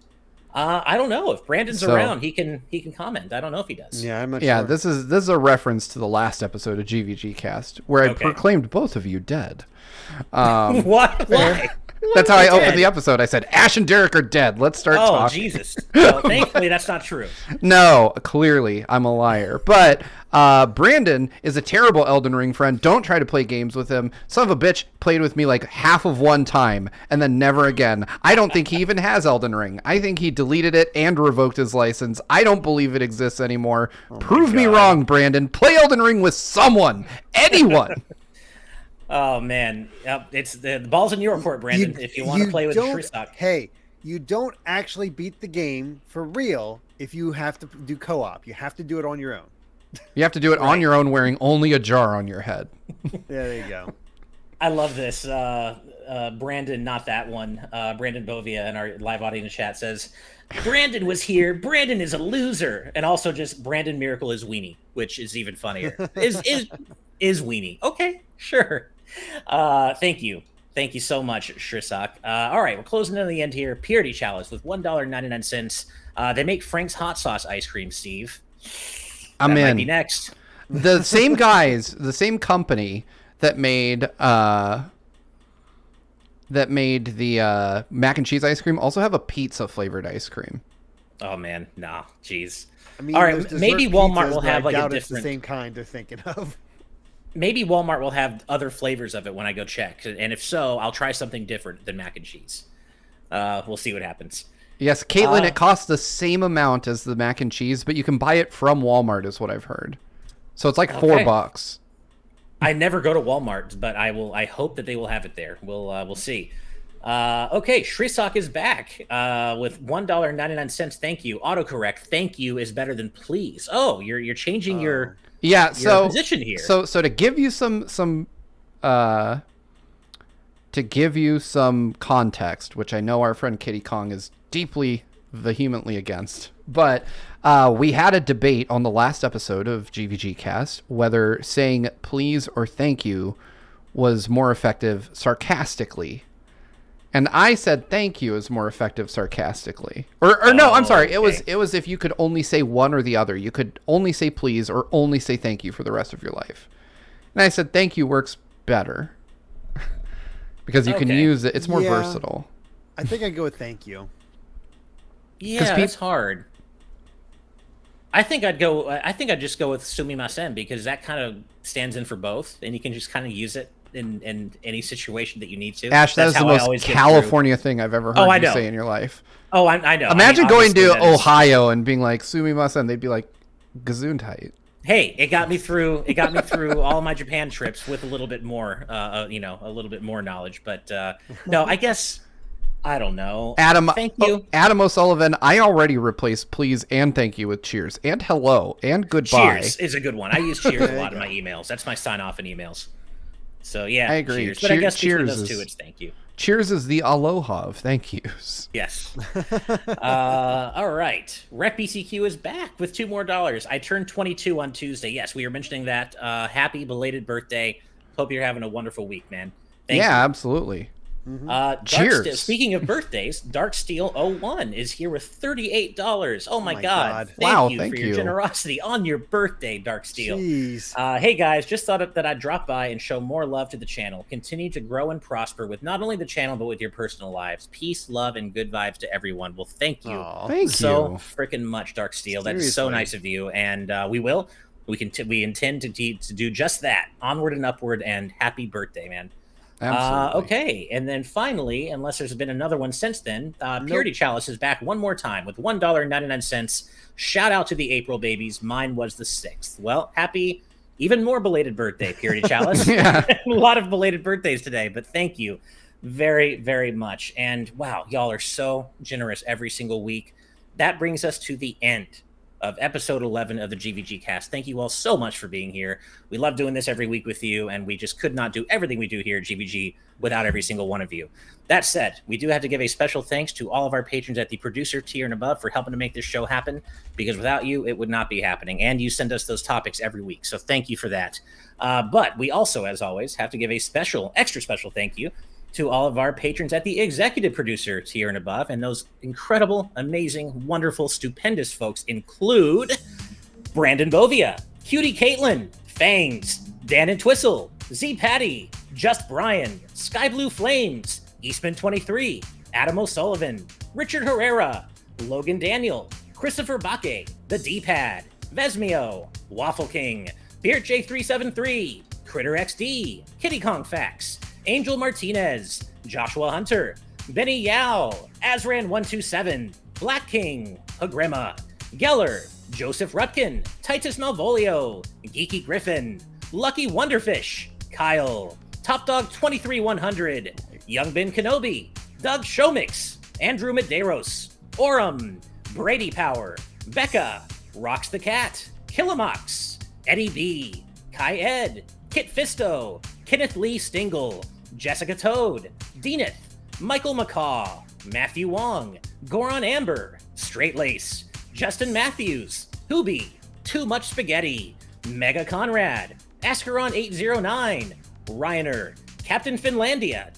I don't know. If Brandon's around, he can comment. I don't know if he does. Yeah, I'm not sure. This is a reference to the last episode of GVGcast where I proclaimed both of you dead. What? Why? That's how I opened the episode. I said, Ash and Derek are dead. Let's start talking. Oh, Jesus. Well, thankfully, that's not true. No, clearly, I'm a liar. But Brandon is a terrible Elden Ring friend. Don't try to play games with him. Son of a bitch played with me like half of one time and then never again. I don't think he even has Elden Ring. I think he deleted it and revoked his license. I don't believe it exists anymore. Prove me wrong, Brandon. Play Elden Ring with someone. Anyone. Oh man, it's the ball's in your court, Brandon. If you want to play with Shrisak. Hey, you don't actually beat the game for real if you have to do co-op. You have to do it on your own. You have to do it on your own wearing only a jar on your head. Yeah, there you go. I love this. Brandon, not that one. Brandon Bovia in our live audience chat says, Brandon was here. Brandon is a loser. And also just Brandon Miracle is weenie, which is even funnier. Is weenie. Okay, sure. Thank you. Thank you so much, Shrisak. All right, we're closing in on the end here. Purity Chalice with $1.99. They make Frank's hot sauce ice cream, Steve. I'm in. Might be next. The same guys, the same company that made the mac and cheese ice cream also have a pizza flavored ice cream. Oh man, nah, jeez. I mean, all right, maybe Walmart will have like a different. It's the same kind they're thinking of. Maybe Walmart will have other flavors of it when I go check, and if so, I'll try something different than mac and cheese. We'll see what happens. Yes, Caitlin, it costs the same amount as the mac and cheese, but you can buy it from Walmart, is what I've heard. So it's like $4. I never go to Walmart, but I will. I hope that they will have it there. We'll see. Okay, Shrisak is back with $1.99. Thank you. Autocorrect. Thank you is better than please. Oh, you're changing your position here. So to give you some context, which I know our friend Kitty Kong is deeply vehemently against, but we had a debate on the last episode of GVGcast whether saying please or thank you was more effective sarcastically. And I said thank you is more effective sarcastically. Or no, I'm sorry. Okay. It was if you could only say one or the other. You could only say please or only say thank you for the rest of your life. And I said thank you works better. Because you can use it. It's more versatile. I think I'd go with thank you. Yeah, it's hard. I think I'd just go with sumimasen because that kind of stands in for both, and you can just kind of use it in any situation that you need to. Ash, that's the most California thing I've ever heard you say in your life. Oh, I know. Imagine going to Ohio and being like sumimasen. They'd be like gesundheit. Hey, it got me through all of my Japan trips with a little bit more, a little bit more knowledge. But no, I guess I don't know. Adam, thank you, Adam O'Sullivan. I already replaced please and thank you with cheers and hello and goodbye. Cheers is a good one. I use cheers a lot in my emails. That's my sign off in emails. So yeah, I agree. Cheers. But I guess between those two, it's thank you. Cheers is the aloha of thank yous. Yes. All right. Rec BCQ is back with $2 more. I turned 22 on Tuesday. Yes, we were mentioning that. Happy belated birthday. Hope you're having a wonderful week, man. Thank you. Absolutely. Mm-hmm. Cheers. Speaking of birthdays, Darksteel01 is here with $38. Oh my God. Thank you for your generosity on your birthday, Darksteel. Jeez. Hey guys, just thought that I'd drop by and show more love to the channel. Continue to grow and prosper with not only the channel, but with your personal lives. Peace, love, and good vibes to everyone. Well, thank you. Thank so you. Freaking much, Darksteel. That's so nice of you. And we intend to do just that. Onward and upward, and happy birthday, man. Absolutely. Okay, and then finally, unless there's been another one since then, Purity Chalice is back one more time with $1.99. Shout out to the April babies. Mine was the 6th. Well, happy, even more belated birthday, Purity Chalice. Yeah. A lot of belated birthdays today, but thank you very, very much. And wow, y'all are so generous every single week. That brings us to the end of episode 11 of the GVGcast. Thank you all so much for being here. We love doing this every week with you, and we just could not do everything we do here at GVG without every single one of you. That said, we do have to give a special thanks to all of our patrons at the producer tier and above for helping to make this show happen, because without you, it would not be happening, and you send us those topics every week, so thank you for that. But we also, as always, have to give a extra special thank you to all of our patrons at the executive producer tier and above. And those incredible, amazing, wonderful, stupendous folks include Brandon Bovia, Cutie Caitlin, Fangs, Dan and Twistle, Z Patty, Just Brian, Sky Blue Flames, Eastman 23, Adam O'Sullivan, Richard Herrera, Logan Daniel, Christopher Baque, The D-Pad, Vesmio, Waffle King, Beard J373, Critter XD, Kitty Kong Facts, Angel Martinez, Joshua Hunter, Benny Yao, Azran127, Black King, Pagrima, Geller, Joseph Rutkin, Titus Malvolio, Geeky Griffin, Lucky Wonderfish, Kyle, Top Dog 23100, Young Ben Kenobi, Doug Showmix, Andrew Medeiros, Orem, Brady Power, Becca, Rocks the Cat, Killamox, Eddie B, Kai Ed, Kit Fisto, Kenneth Lee Stingle, Jessica Toad, Deaneth, Michael McCaw, Matthew Wong, Goron Amber, Straight Lace, Justin Matthews, Hoobie, Too Much Spaghetti, Mega Conrad, Ascaron809, Ryaner, Captain Finlandia,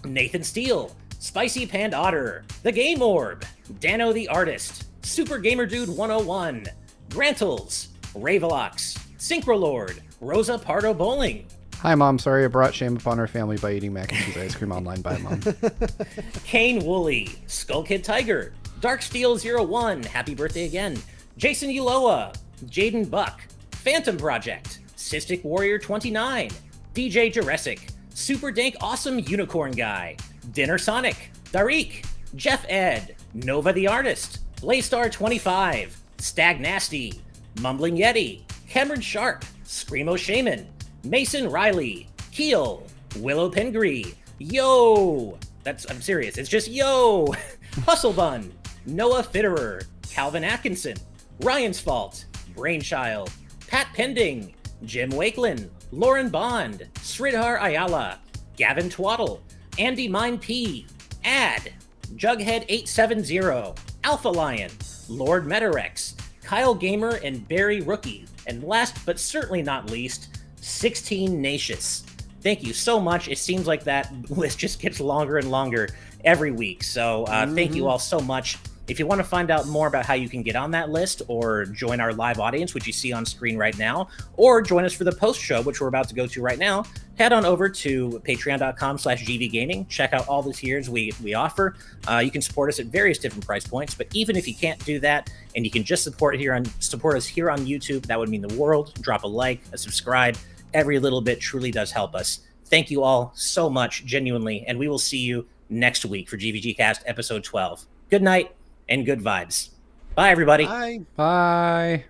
Nathan Steele, Spicy Pand Otter, The Game Orb, Dano the Artist, Super Gamer Dude 101, Grantles, Ravelox, Synchrolord, Rosa Pardo Bowling, Hi, Mom. Sorry I brought shame upon our family by eating mac and cheese ice cream online. Bye, Mom. Kane Woolley, Skull Kid Tiger, Darksteel01, happy birthday again, Jason Uloa, Jaden Buck, Phantom Project, Cystic Warrior 29, DJ Jurassic, Super Dank Awesome Unicorn Guy, Dinner Sonic, Darik, Jeff Ed, Nova the Artist, Blaystar 25, Stag Nasty, Mumbling Yeti, Cameron Sharp, Screamo Shaman, Mason Riley, Keel, Willow Pingree, Yo! I'm serious, it's just Yo! Hustle Bun, Noah Fitterer, Calvin Atkinson, Ryan's Fault, Brainchild, Pat Pending, Jim Wakelin, Lauren Bond, Sridhar Ayala, Gavin Twaddle, Andy Mine P, Ad, Jughead870, Alpha Lion, Lord Metarex, Kyle Gamer, and Barry Rookie. And last but certainly not least, 16 Nacious. Thank you so much. It seems like that list just gets longer and longer every week. So thank you all so much. If you want to find out more about how you can get on that list or join our live audience, which you see on screen right now, or join us for the post show, which we're about to go to right now, head on over to patreon.com/gvgaming. Check out all the tiers we offer. You can support us at various different price points, but even if you can't do that and you can just support us here on YouTube, that would mean the world. Drop a like, a subscribe. Every little bit truly does help us. Thank you all so much, genuinely, and we will see you next week for GVGcast episode 12. Good night and good vibes. Bye, everybody. Bye. Bye.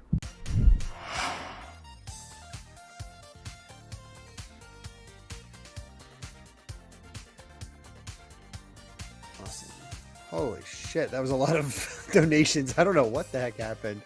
Awesome. Holy shit, that was a lot of donations. I don't know what the heck happened.